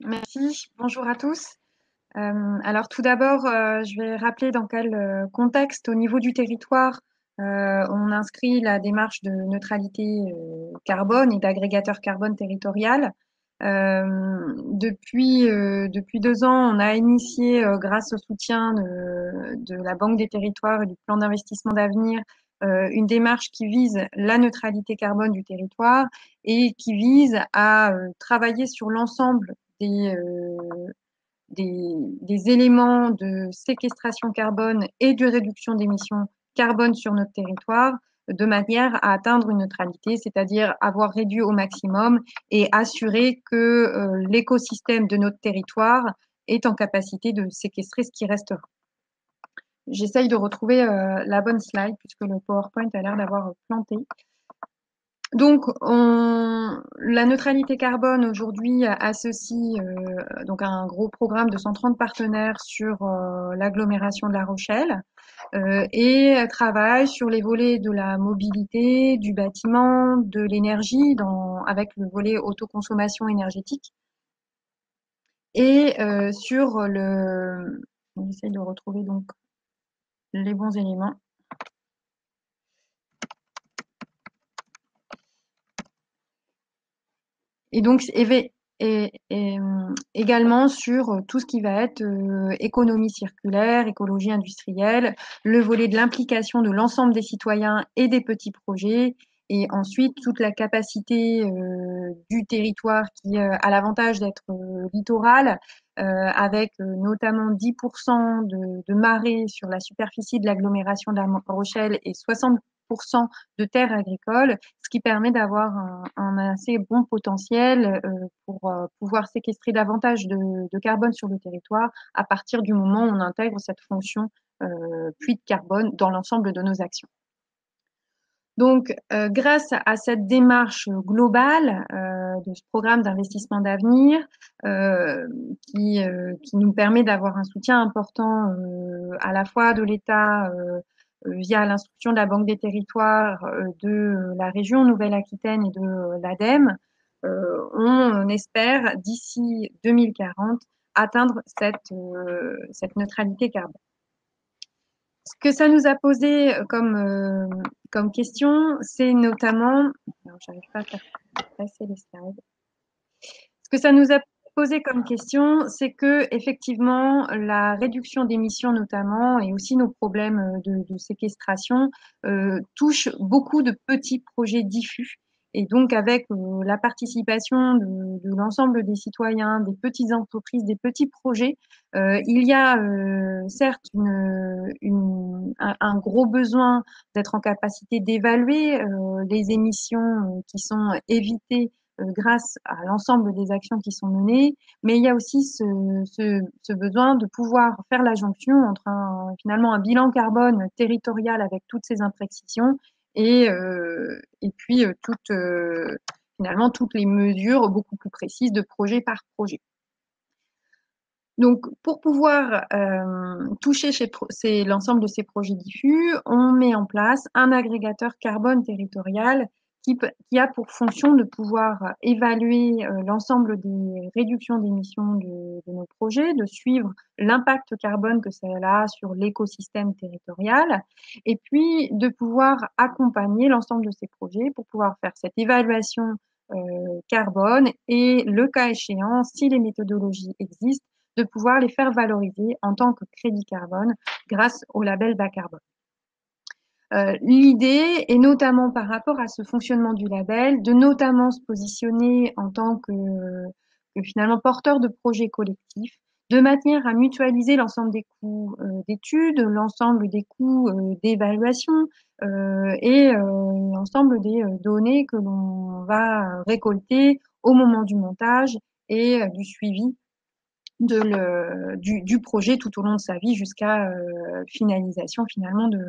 Merci, bonjour à tous. Alors tout d'abord, je vais rappeler dans quel contexte au niveau du territoire on inscrit la démarche de neutralité carbone et d'agrégateur carbone territorial. Depuis 2 ans, on a initié, grâce au soutien de la Banque des territoires et du plan d'investissement d'avenir, une démarche qui vise la neutralité carbone du territoire et qui vise à travailler sur l'ensemble des éléments de séquestration carbone et de réduction d'émissions carbone sur notre territoire de manière à atteindre une neutralité, c'est-à-dire avoir réduit au maximum et assurer que l'écosystème de notre territoire est en capacité de séquestrer ce qui restera. J'essaye de retrouver la bonne slide puisque le PowerPoint a l'air d'avoir planté. Donc, la neutralité carbone aujourd'hui associe donc un gros programme de 130 partenaires sur l'agglomération de La Rochelle et travaille sur les volets de la mobilité, du bâtiment, de l'énergie, avec le volet autoconsommation énergétique. Et sur le... On essaye de retrouver donc les bons éléments. Et donc, également sur tout ce qui va être économie circulaire, écologie industrielle, le volet de l'implication de l'ensemble des citoyens et des petits projets, et ensuite toute la capacité du territoire qui a l'avantage d'être littoral, avec notamment 10% de marée sur la superficie de l'agglomération de La Rochelle et 60% de terres agricoles, ce qui permet d'avoir un assez bon potentiel pour pouvoir séquestrer davantage de carbone sur le territoire à partir du moment où on intègre cette fonction puits de carbone dans l'ensemble de nos actions. Donc, grâce à cette démarche globale de ce programme d'investissement d'avenir qui nous permet d'avoir un soutien important à la fois de l'État via l'instruction de la Banque des territoires de la région Nouvelle-Aquitaine et de l'ADEME, on espère d'ici 2040 atteindre cette neutralité carbone. Ce que ça nous a posé comme question, c'est notamment, alors j'arrive pas à faire passer les slides. Ce que ça nous a posé comme question, c'est que effectivement la réduction d'émissions notamment et aussi nos problèmes de séquestration touchent beaucoup de petits projets diffus. Et donc avec la participation de l'ensemble des citoyens, des petites entreprises, des petits projets, il y a certes un gros besoin d'être en capacité d'évaluer les émissions qui sont évitées grâce à l'ensemble des actions qui sont menées, mais il y a aussi ce besoin de pouvoir faire la jonction entre finalement un bilan carbone territorial avec toutes ces imprécisions et puis finalement toutes les mesures beaucoup plus précises de projet par projet. Donc, pour pouvoir toucher l'ensemble de ces projets diffus, on met en place un agrégateur carbone territorial qui a pour fonction de pouvoir évaluer l'ensemble des réductions d'émissions de nos projets, de suivre l'impact carbone que ça a sur l'écosystème territorial, et puis de pouvoir accompagner l'ensemble de ces projets pour pouvoir faire cette évaluation carbone et, le cas échéant, si les méthodologies existent, de pouvoir les faire valoriser en tant que crédit carbone grâce au label bas carbone. L'idée est notamment par rapport à ce fonctionnement du label, de notamment se positionner en tant que finalement porteur de projets collectifs, de manière à mutualiser l'ensemble des coûts d'études, l'ensemble des coûts d'évaluation et l'ensemble des données que l'on va récolter au moment du montage et du suivi du projet tout au long de sa vie jusqu'à finalisation finalement de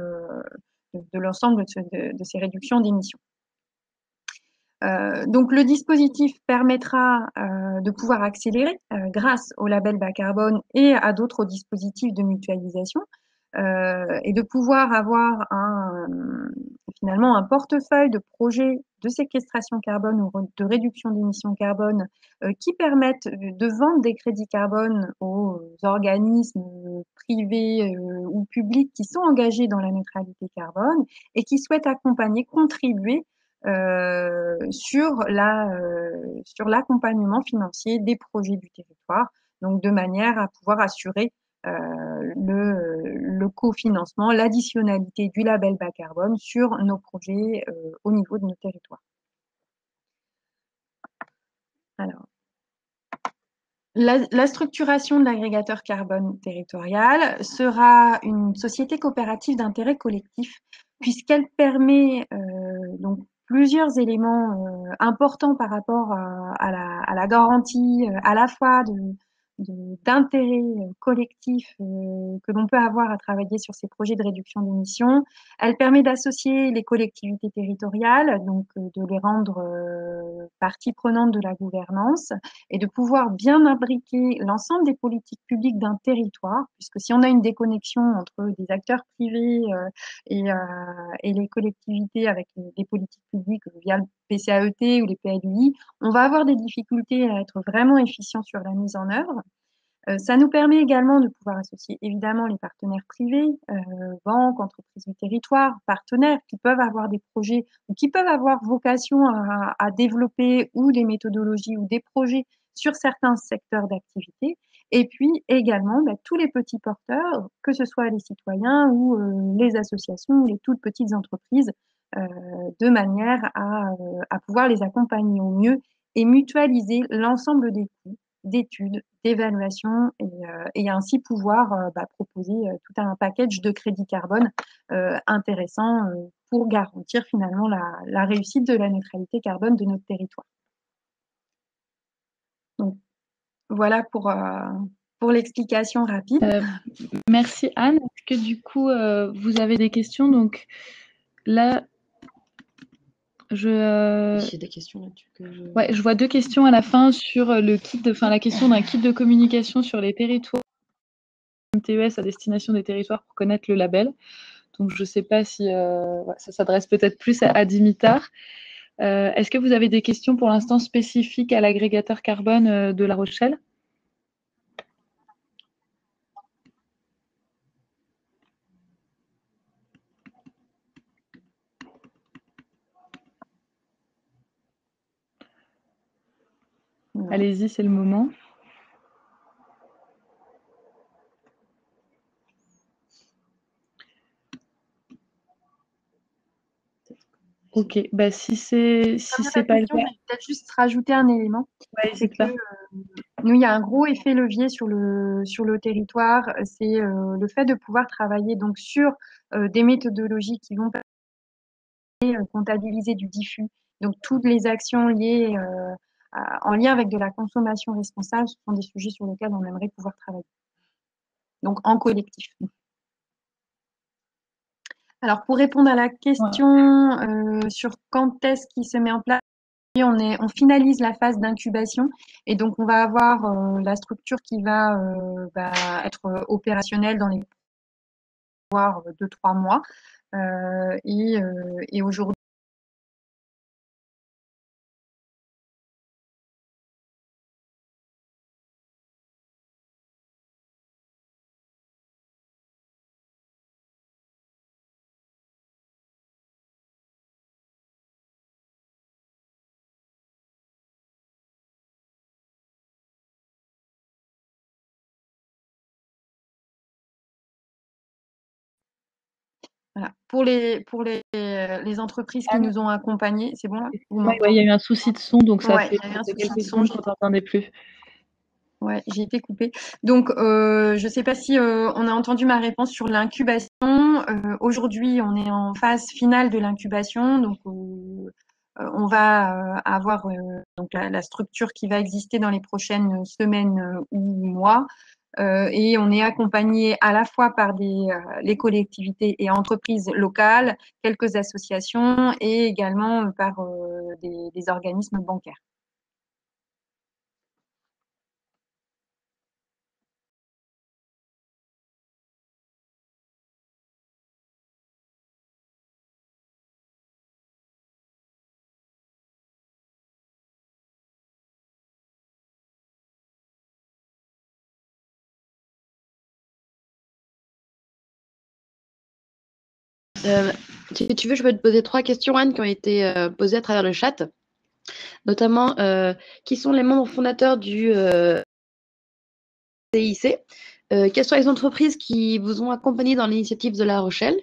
l'ensemble de ces réductions d'émissions. Donc le dispositif permettra de pouvoir accélérer grâce au label bas carbone et à d'autres dispositifs de mutualisation et de pouvoir avoir finalement un portefeuille de projets de séquestration carbone ou de réduction d'émissions carbone qui permettent de vendre des crédits carbone aux organismes privés ou publics qui sont engagés dans la neutralité carbone et qui souhaitent accompagner, contribuer sur l'accompagnement financier des projets du territoire, donc de manière à pouvoir assurer le cofinancement, l'additionnalité du label bas carbone sur nos projets au niveau de nos territoires. Alors, la structuration de l'agrégateur carbone territorial sera une société coopérative d'intérêt collectif puisqu'elle permet donc plusieurs éléments importants par rapport à la garantie à la fois d'intérêt collectif que l'on peut avoir à travailler sur ces projets de réduction d'émissions. Elle permet d'associer les collectivités territoriales, donc de les rendre partie prenante de la gouvernance et de pouvoir bien imbriquer l'ensemble des politiques publiques d'un territoire, puisque si on a une déconnexion entre des acteurs privés et les collectivités avec des politiques publiques via PCAET ou les PLUI, on va avoir des difficultés à être vraiment efficient sur la mise en œuvre. Ça nous permet également de pouvoir associer évidemment les partenaires privés, banques, entreprises du territoire, partenaires qui peuvent avoir des projets ou qui peuvent avoir vocation à développer ou des méthodologies ou des projets sur certains secteurs d'activité. Et puis également tous les petits porteurs, que ce soit les citoyens ou les associations ou les toutes petites entreprises, de manière à pouvoir les accompagner au mieux et mutualiser l'ensemble des coûts d'études, d'évaluation et ainsi pouvoir proposer tout un package de crédit carbone intéressant pour garantir finalement la réussite de la neutralité carbone de notre territoire. Donc, voilà pour l'explication rapide. Merci Anne. Est-ce que du coup, vous avez des questions? Donc là, J'ai des questions là-dessus que je... Ouais, je vois 2 questions à la fin sur la question d'un kit de communication sur les territoires MTES à destination des territoires pour connaître le label. Donc je ne sais pas si ça s'adresse peut-être plus à Dimitar. Est-ce que vous avez des questions pour l'instant spécifiques à l'agrégateur carbone de La Rochelle? Allez-y, c'est le moment. Ok, bah si c'est pas le cas, peut-être juste rajouter un élément. ouais, C'est que nous, il y a un gros effet levier sur le territoire. C'est le fait de pouvoir travailler donc sur des méthodologies qui vont comptabiliser du diffus. Donc toutes les actions liées en lien avec de la consommation responsable, ce sont des sujets sur lesquels on aimerait pouvoir travailler. Donc en collectif. Alors pour répondre à la question sur quand est-ce qu'il se met en place, on finalise la phase d'incubation et donc on va avoir la structure qui va être opérationnelle dans les 2-3 mois. Et aujourd'hui, voilà. Pour les entreprises qui nous ont accompagnés, c'est bon là? Ouais, il y a eu un souci de son, donc ça fait il y a eu un souci quelques de son. secondes qu'on t'entendait plus. Ouais, j'ai été coupée. Donc, je ne sais pas si on a entendu ma réponse sur l'incubation. Aujourd'hui, on est en phase finale de l'incubation, donc on va avoir donc la structure qui va exister dans les prochaines semaines ou mois. Et on est accompagné à la fois par les collectivités et entreprises locales, quelques associations et également par des organismes bancaires. Si tu veux, je peux te poser 3 questions, Anne, qui ont été posées à travers le chat. Notamment, qui sont les membres fondateurs du CIC? Quelles sont les entreprises qui vous ont accompagné dans l'initiative de La Rochelle?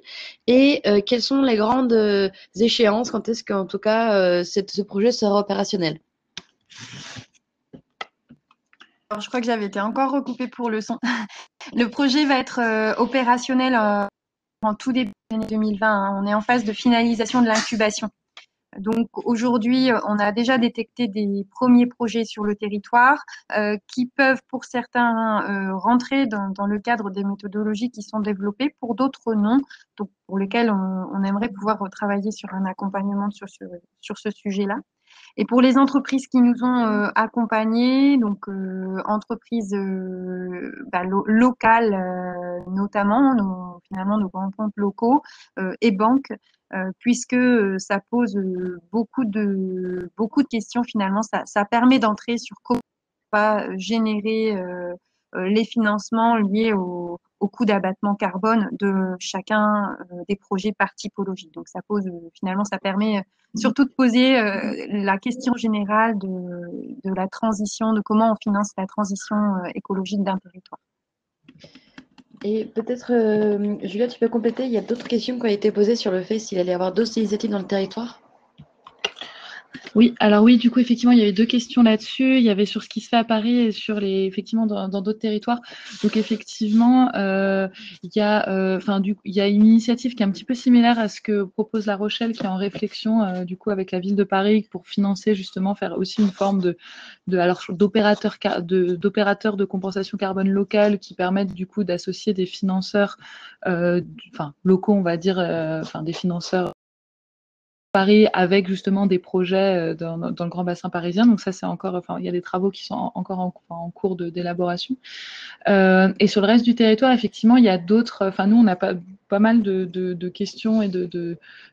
Et quelles sont les grandes échéances? Quand est-ce qu'en tout cas, ce projet sera opérationnel? Alors, je crois que j'avais été encore recoupée pour le son. Le projet va être opérationnel en tout début de l'année 2020. Hein. On est en phase de finalisation de l'incubation. Donc aujourd'hui, on a déjà détecté des premiers projets sur le territoire qui peuvent pour certains rentrer dans le cadre des méthodologies qui sont développées, pour d'autres non, donc pour lesquels on aimerait pouvoir travailler sur un accompagnement sur ce sujet-là. Et pour les entreprises qui nous ont accompagnés, donc entreprises locales notamment, finalement nos grands comptes locaux et banques, puisque ça pose beaucoup de questions finalement. Ça permet d'entrer sur comment on va générer les financements liés au coût d'abattement carbone de chacun des projets par typologie. Donc ça pose finalement, ça permet surtout de poser la question générale de la transition, de comment on finance la transition écologique d'un territoire. Et peut-être, Julia, tu peux compléter, il y a d'autres questions qui ont été posées sur le fait s'il allait y avoir d'autres initiatives dans le territoire? Oui, alors oui, du coup, effectivement, il y avait 2 questions là-dessus. Il y avait sur ce qui se fait à Paris et sur effectivement, dans d'autres territoires. Donc effectivement, il y a, il y a une initiative qui est un petit peu similaire à ce que propose La Rochelle, qui est en réflexion, du coup, avec la ville de Paris pour financer justement, faire aussi une forme d'opérateurs de compensation carbone locale qui permettent du coup d'associer des financeurs, locaux, on va dire, des financeurs Paris avec justement des projets dans le grand bassin parisien. Donc ça, c'est encore, il y a des travaux qui sont encore en cours d'élaboration. Et sur le reste du territoire, effectivement, il y a d'autres. Nous, on a pas mal de questions et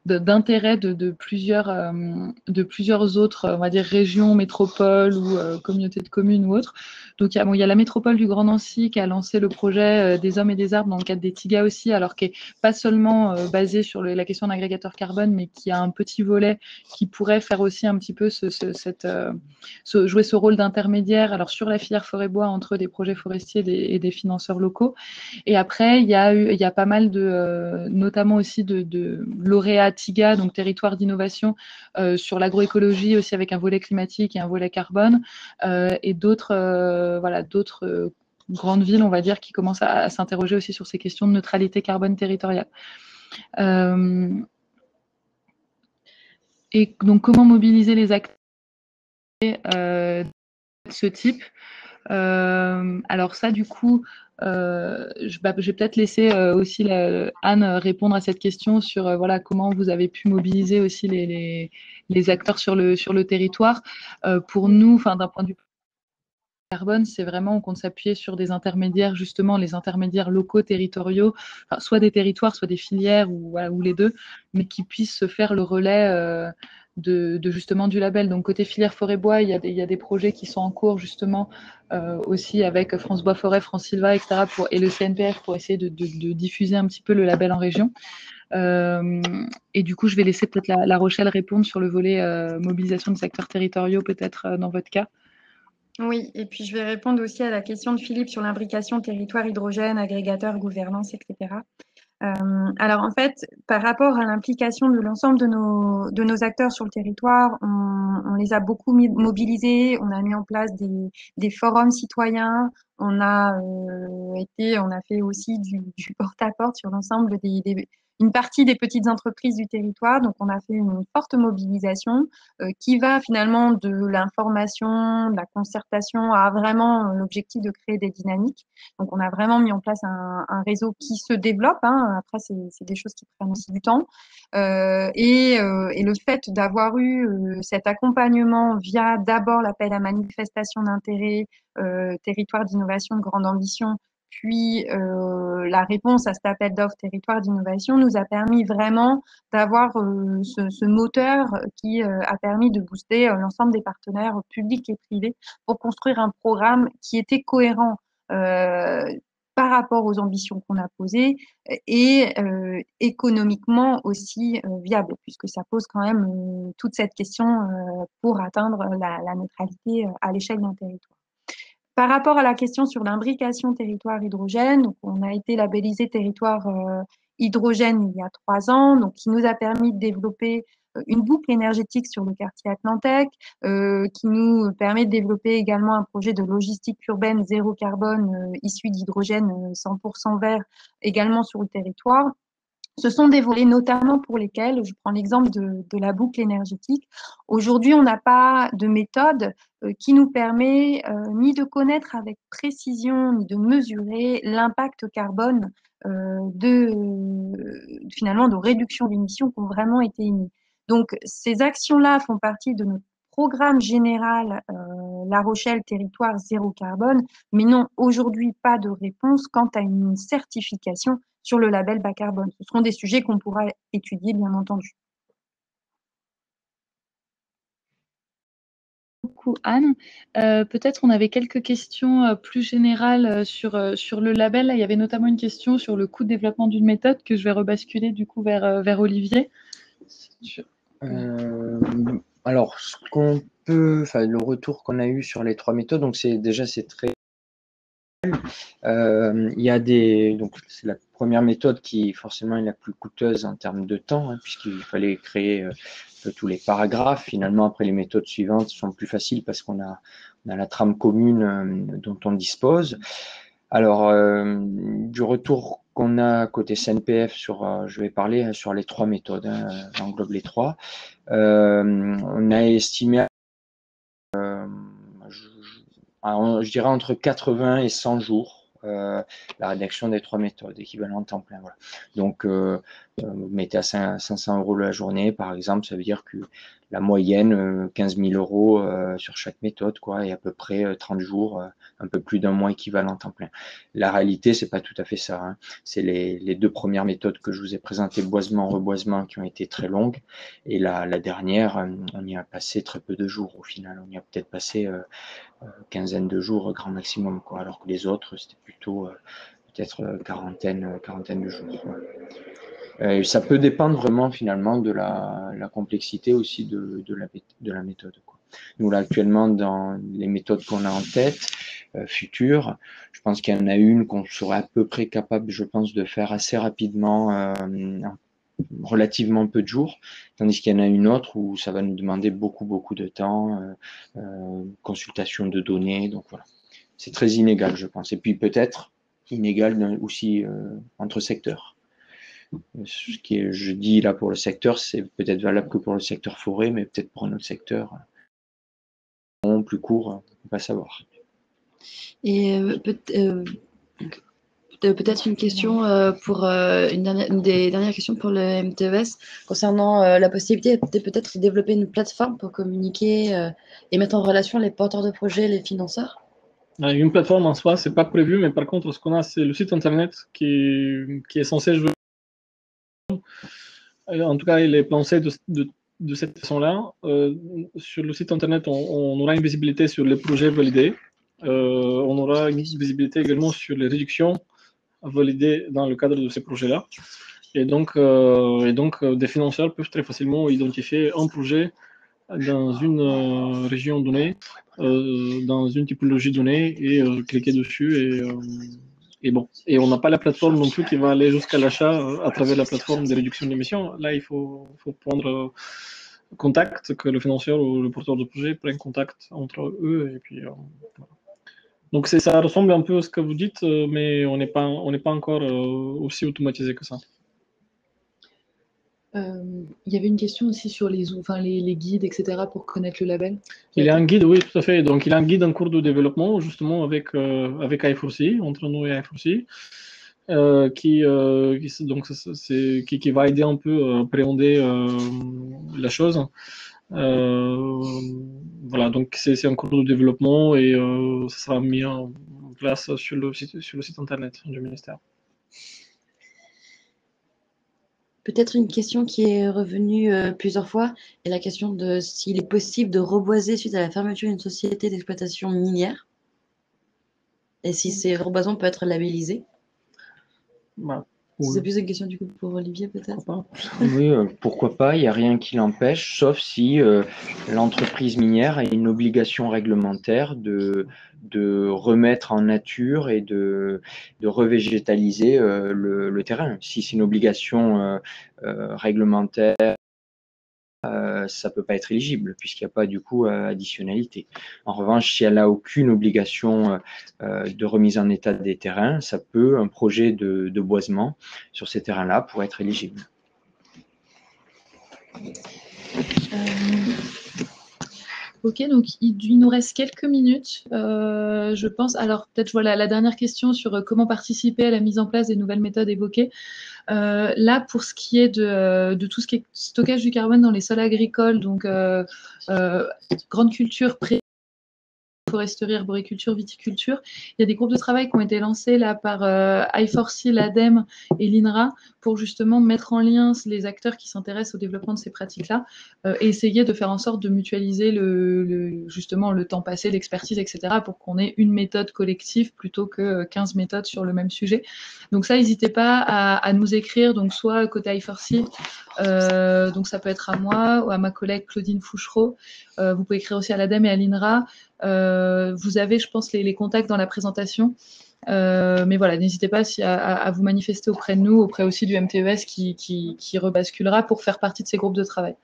d'intérêts de plusieurs autres, on va dire, régions, métropoles ou communautés de communes ou autres. Donc, il y a la métropole du Grand Nancy qui a lancé le projet des Hommes et des Arbres dans le cadre des TIGA aussi, alors qui n'est pas seulement basé sur la question d'agrégateur carbone, mais qui a un petit volet qui pourrait faire aussi un petit peu jouer ce rôle d'intermédiaire alors sur la filière forêt-bois entre des projets forestiers et des financeurs locaux. Et après, il y a pas mal notamment aussi de lauréats TIGA, donc territoire d'innovation, sur l'agroécologie aussi avec un volet climatique et un volet carbone, et d'autres grandes villes, on va dire, qui commencent à s'interroger aussi sur ces questions de neutralité carbone territoriale. Et donc, comment mobiliser les acteurs de ce type? Alors ça, du coup, je vais peut-être laisser aussi Anne répondre à cette question sur comment vous avez pu mobiliser aussi les acteurs sur le territoire. Pour nous, d'un point de vue carbone, c'est vraiment, on compte s'appuyer sur des intermédiaires, justement, les intermédiaires locaux, territoriaux, soit des territoires, soit des filières, ou les deux, mais qui puissent se faire le relais justement du label. Donc côté filière forêt-bois, il y a des projets qui sont en cours justement aussi avec France Bois Forêt, France Sylva, etc. et le CNPF pour essayer de diffuser un petit peu le label en région. Et du coup, je vais laisser peut-être la Rochelle répondre sur le volet mobilisation des acteurs territoriaux, peut-être dans votre cas. Oui, et puis je vais répondre aussi à la question de Philippe sur l'imbrication territoire hydrogène, agrégateur, gouvernance, etc. Alors en fait, par rapport à l'implication de l'ensemble de nos acteurs sur le territoire, on les a beaucoup mobilisés, on a mis en place des forums citoyens, on a fait aussi du porte-à-porte sur l'ensemble une partie des petites entreprises du territoire. Donc on a fait une forte mobilisation qui va finalement de l'information, de la concertation à vraiment l'objectif de créer des dynamiques. Donc, on a vraiment mis en place un réseau qui se développe. Après, c'est des choses qui prennent aussi du temps. Et le fait d'avoir eu cet accompagnement via d'abord l'appel à manifestation d'intérêt, territoire d'innovation de grande ambition, puis la réponse à cet appel d'offres territoire d'innovation nous a permis vraiment d'avoir ce moteur qui a permis de booster l'ensemble des partenaires publics et privés pour construire un programme qui était cohérent par rapport aux ambitions qu'on a posées et économiquement aussi viable, puisque ça pose quand même toute cette question pour atteindre la neutralité à l'échelle d'un territoire. Par rapport à la question sur l'imbrication territoire hydrogène, donc on a été labellisé territoire hydrogène il y a 3 ans, donc qui nous a permis de développer une boucle énergétique sur le quartier Atlantique, qui nous permet de développer également un projet de logistique urbaine zéro carbone issu d'hydrogène 100% vert également sur le territoire. Ce sont des volets notamment pour lesquels, je prends l'exemple de la boucle énergétique, aujourd'hui on n'a pas de méthode qui nous permet ni de connaître avec précision, ni de mesurer l'impact carbone finalement de réduction d'émissions qui ont vraiment été émises. Donc ces actions-là font partie de notre programme général La Rochelle Territoire Zéro Carbone, mais non, aujourd'hui pas de réponse quant à une certification sur le label bas carbone. Ce seront des sujets qu'on pourra étudier, bien entendu. Beaucoup, Anne. Peut-être on avait quelques questions plus générales sur le label. Là, il y avait notamment une question sur le coût de développement d'une méthode que je vais rebasculer du coup vers Olivier. Alors, ce qu'on peut, enfin, le retour qu'on a eu sur les 3 méthodes, donc c'est très. Il y a donc c'est la première méthode qui forcément est la plus coûteuse en termes de temps, hein, puisqu'il fallait créer tous les paragraphes. Finalement, après, les méthodes suivantes sont plus faciles parce qu'on a la trame commune dont on dispose. Alors, du retour qu'on a côté CNPF je vais parler sur les 3 méthodes, hein, j'englobe les 3. On a estimé, je dirais entre 80 et 100 jours. La rédaction des 3 méthodes, équivalent temps plein. Voilà. Donc, vous mettez à 500 € la journée, par exemple, ça veut dire que la moyenne, 15 000 € sur chaque méthode, quoi, et à peu près 30 jours, un peu plus d'un mois équivalent temps plein. La réalité, c'est pas tout à fait ça, hein. C'est les 2 premières méthodes que je vous ai présentées, boisement, reboisement, qui ont été très longues, et la dernière, on y a passé très peu de jours au final. On y a peut-être passé quinzaine de jours grand maximum, quoi, alors que les autres, c'était plutôt peut-être quarantaine de jours. Ouais. Ça peut dépendre vraiment finalement de la complexité aussi de la méthode, quoi. Nous, là, actuellement, dans les méthodes qu'on a en tête, futures, je pense qu'il y en a une qu'on serait à peu près capable, je pense, de faire assez rapidement, en relativement peu de jours, tandis qu'il y en a une autre où ça va nous demander beaucoup de temps, consultation de données, donc voilà. C'est très inégal, je pense. Et puis peut-être inégal aussi entre secteurs. Ce qui je dis là pour le secteur, c'est peut-être valable que pour le secteur forêt, mais peut-être pour un autre secteur plus court, on ne peut pas savoir. Et peut-être une question pour une des dernières questions pour le MTES concernant la possibilité peut-être de développer une plateforme pour communiquer et mettre en relation les porteurs de projets, les financeurs. Une plateforme en soi, c'est pas prévu, mais par contre, ce qu'on a, c'est le site internet qui est censé jouer. En tout cas, il est pensé de cette façon-là. Sur le site internet, on aura une visibilité sur les projets validés. On aura une visibilité également sur les réductions validées dans le cadre de ces projets-là. Et donc, des financeurs peuvent très facilement identifier un projet dans une région donnée, dans une typologie donnée, et cliquer dessus. Et bon, et on n'a pas la plateforme non plus qui va aller jusqu'à l'achat à travers la plateforme de réduction d'émissions. Là, il faut prendre contact, que le financeur ou le porteur de projet prenne contact entre eux. Et puis, voilà. Donc, ça ressemble un peu à ce que vous dites, mais on n'est pas encore aussi automatisé que ça. Il y avait une question aussi sur les guides, etc., pour connaître le label. Il y a un guide, oui, tout à fait. Donc, il y a un guide en cours de développement, justement, avec i4C, entre nous et i4C, qui va aider un peu à appréhender la chose. Voilà, donc c'est en cours de développement et ça sera mis en place sur le site internet du ministère. Peut-être une question qui est revenue plusieurs fois, est la question de s'il est possible de reboiser suite à la fermeture d'une société d'exploitation minière, et si ces reboisements peuvent être labellisés. Voilà. C'est plus une question du coup pour Olivier, peut-être. Oui, pourquoi pas, il n'y a rien qui l'empêche, sauf si l'entreprise minière a une obligation réglementaire de remettre en nature et de revégétaliser le terrain. Si c'est une obligation réglementaire, ça ne peut pas être éligible, puisqu'il n'y a pas du coup additionnalité. En revanche, si elle n'a aucune obligation de remise en état des terrains, un projet de boisement sur ces terrains-là pourrait être éligible. Ok, donc il nous reste quelques minutes, je pense. Alors peut-être voilà la dernière question sur comment participer à la mise en place des nouvelles méthodes évoquées. Là, pour ce qui est de tout ce qui est stockage du carbone dans les sols agricoles, donc grande culture foresterie, arboriculture, viticulture. Il y a des groupes de travail qui ont été lancés là par I4C, l'ADEME et l'INRA pour justement mettre en lien les acteurs qui s'intéressent au développement de ces pratiques-là et essayer de faire en sorte de mutualiser justement le temps passé, l'expertise, etc. pour qu'on ait une méthode collective plutôt que 15 méthodes sur le même sujet. Donc ça, n'hésitez pas à nous écrire, donc soit côté I4C, donc ça peut être à moi ou à ma collègue Claudine Fouchereau. Vous pouvez écrire aussi à l'ADEME et à l'INRA. Vous avez, je pense, les contacts dans la présentation. Mais voilà, n'hésitez pas à vous manifester auprès de nous, auprès aussi du MTES qui rebasculera pour faire partie de ces groupes de travail.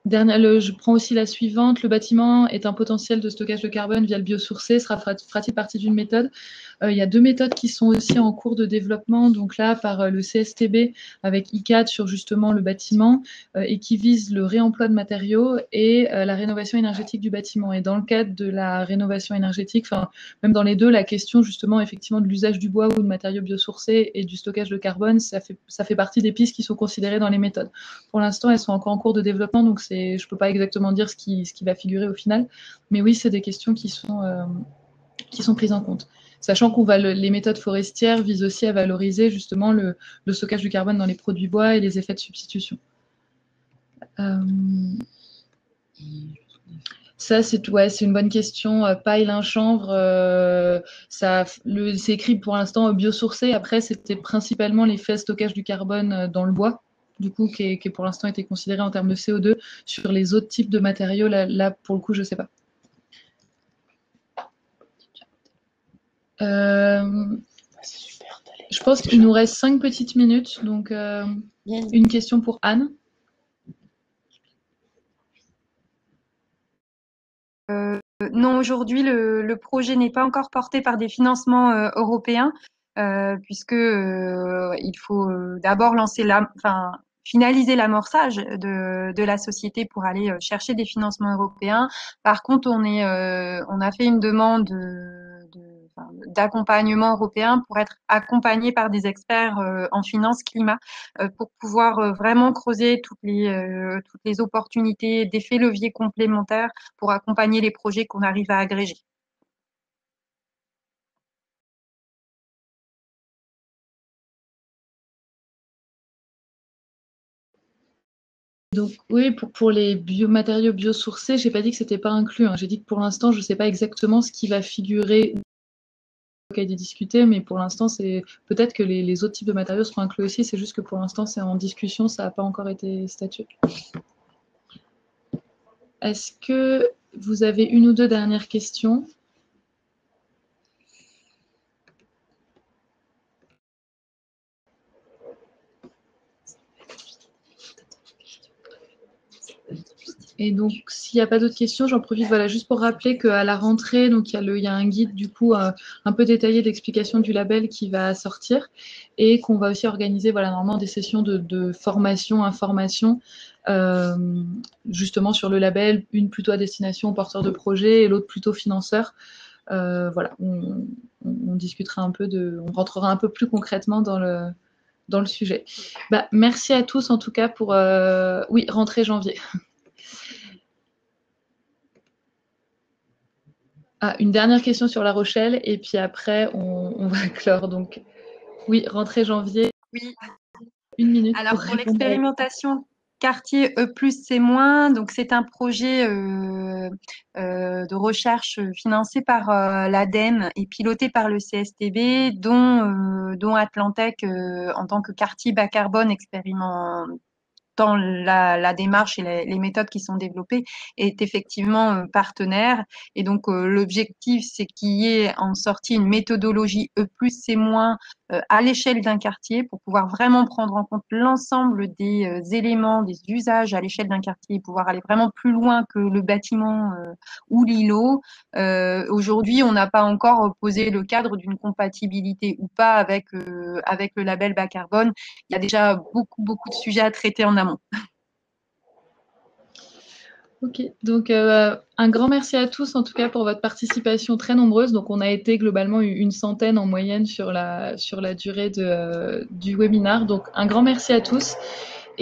Je prends aussi la suivante. Le bâtiment est un potentiel de stockage de carbone via le biosourcé. Fera-t-il partie d'une méthode? Il y a 2 méthodes qui sont aussi en cours de développement. Donc là, par le CSTB avec ICAD sur justement le bâtiment et qui vise le réemploi de matériaux et la rénovation énergétique du bâtiment. Et dans le cadre de la rénovation énergétique, enfin même dans les deux, la question justement effectivement de l'usage du bois ou de matériaux biosourcés et du stockage de carbone, ça fait partie des pistes qui sont considérées dans les méthodes. Pour l'instant, elles sont encore en cours de développement, donc je ne peux pas exactement dire ce qui va figurer au final. Mais oui, c'est des questions qui sont prises en compte. Sachant qu'on les méthodes forestières visent aussi à valoriser justement le stockage du carbone dans les produits bois et les effets de substitution. Ça, c'est une bonne question. Paille, lin, chanvre, c'est écrit pour l'instant biosourcé. Après, c'était principalement l'effet stockage du carbone dans le bois, du coup, qui pour l'instant été considéré en termes de CO2. Sur les autres types de matériaux, là pour le coup, je ne sais pas. Je pense qu'il nous reste 5 petites minutes, donc une question pour Anne. Non, aujourd'hui, le projet n'est pas encore porté par des financements européens, puisque il faut d'abord finaliser l'amorçage de la société pour aller chercher des financements européens. Par contre, on a fait une demande d'accompagnement européen pour être accompagné par des experts en finance climat pour pouvoir vraiment creuser toutes les opportunités, d'effets leviers complémentaires pour accompagner les projets qu'on arrive à agréger. Donc oui, pour les matériaux biosourcés, j'ai pas dit que c'était pas inclus. J'ai dit que pour l'instant, je sais pas exactement ce qui va figurer qui a été discuté, mais pour l'instant, c'est peut-être que les autres types de matériaux seront inclus aussi. C'est juste que pour l'instant, c'est en discussion, ça n'a pas encore été statué. Est-ce que vous avez une ou deux dernières questions? Et donc, s'il n'y a pas d'autres questions, j'en profite juste pour rappeler qu'à la rentrée, donc, il y a un guide du coup un peu détaillé d'explication du label qui va sortir et qu'on va aussi organiser normalement des sessions de formation, information justement sur le label, une plutôt à destination aux porteurs de projets et l'autre plutôt financeurs. On discutera un peu on rentrera un peu plus concrètement dans le sujet. Merci à tous en tout cas pour rentrée janvier. Une dernière question sur La Rochelle et puis après on va clore. Donc oui, rentrée janvier. Oui. 1 minute. Alors pour l'expérimentation quartier E+C-, donc c'est un projet de recherche financé par l'ADEME et piloté par le CSTB, dont Atlantec en tant que quartier bas carbone expérimentant la démarche et les méthodes qui sont développées est effectivement partenaire. Et donc, l'objectif, c'est qu'il y ait en sortie une méthodologie E+C- à l'échelle d'un quartier pour pouvoir vraiment prendre en compte l'ensemble des éléments, des usages à l'échelle d'un quartier et pouvoir aller vraiment plus loin que le bâtiment ou l'îlot. Aujourd'hui, on n'a pas encore posé le cadre d'une compatibilité ou pas avec le label bas carbone. Il y a déjà beaucoup de sujets à traiter en amont. Ok, donc un grand merci à tous en tout cas pour votre participation très nombreuse. Donc on a été globalement une centaine en moyenne sur la durée du webinaire. Donc un grand merci à tous.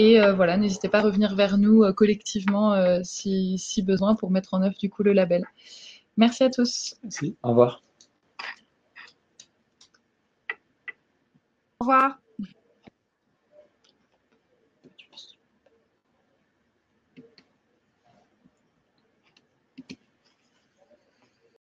Et voilà, n'hésitez pas à revenir vers nous collectivement si besoin pour mettre en œuvre du coup le label. Merci à tous. Merci. Au revoir. Au revoir.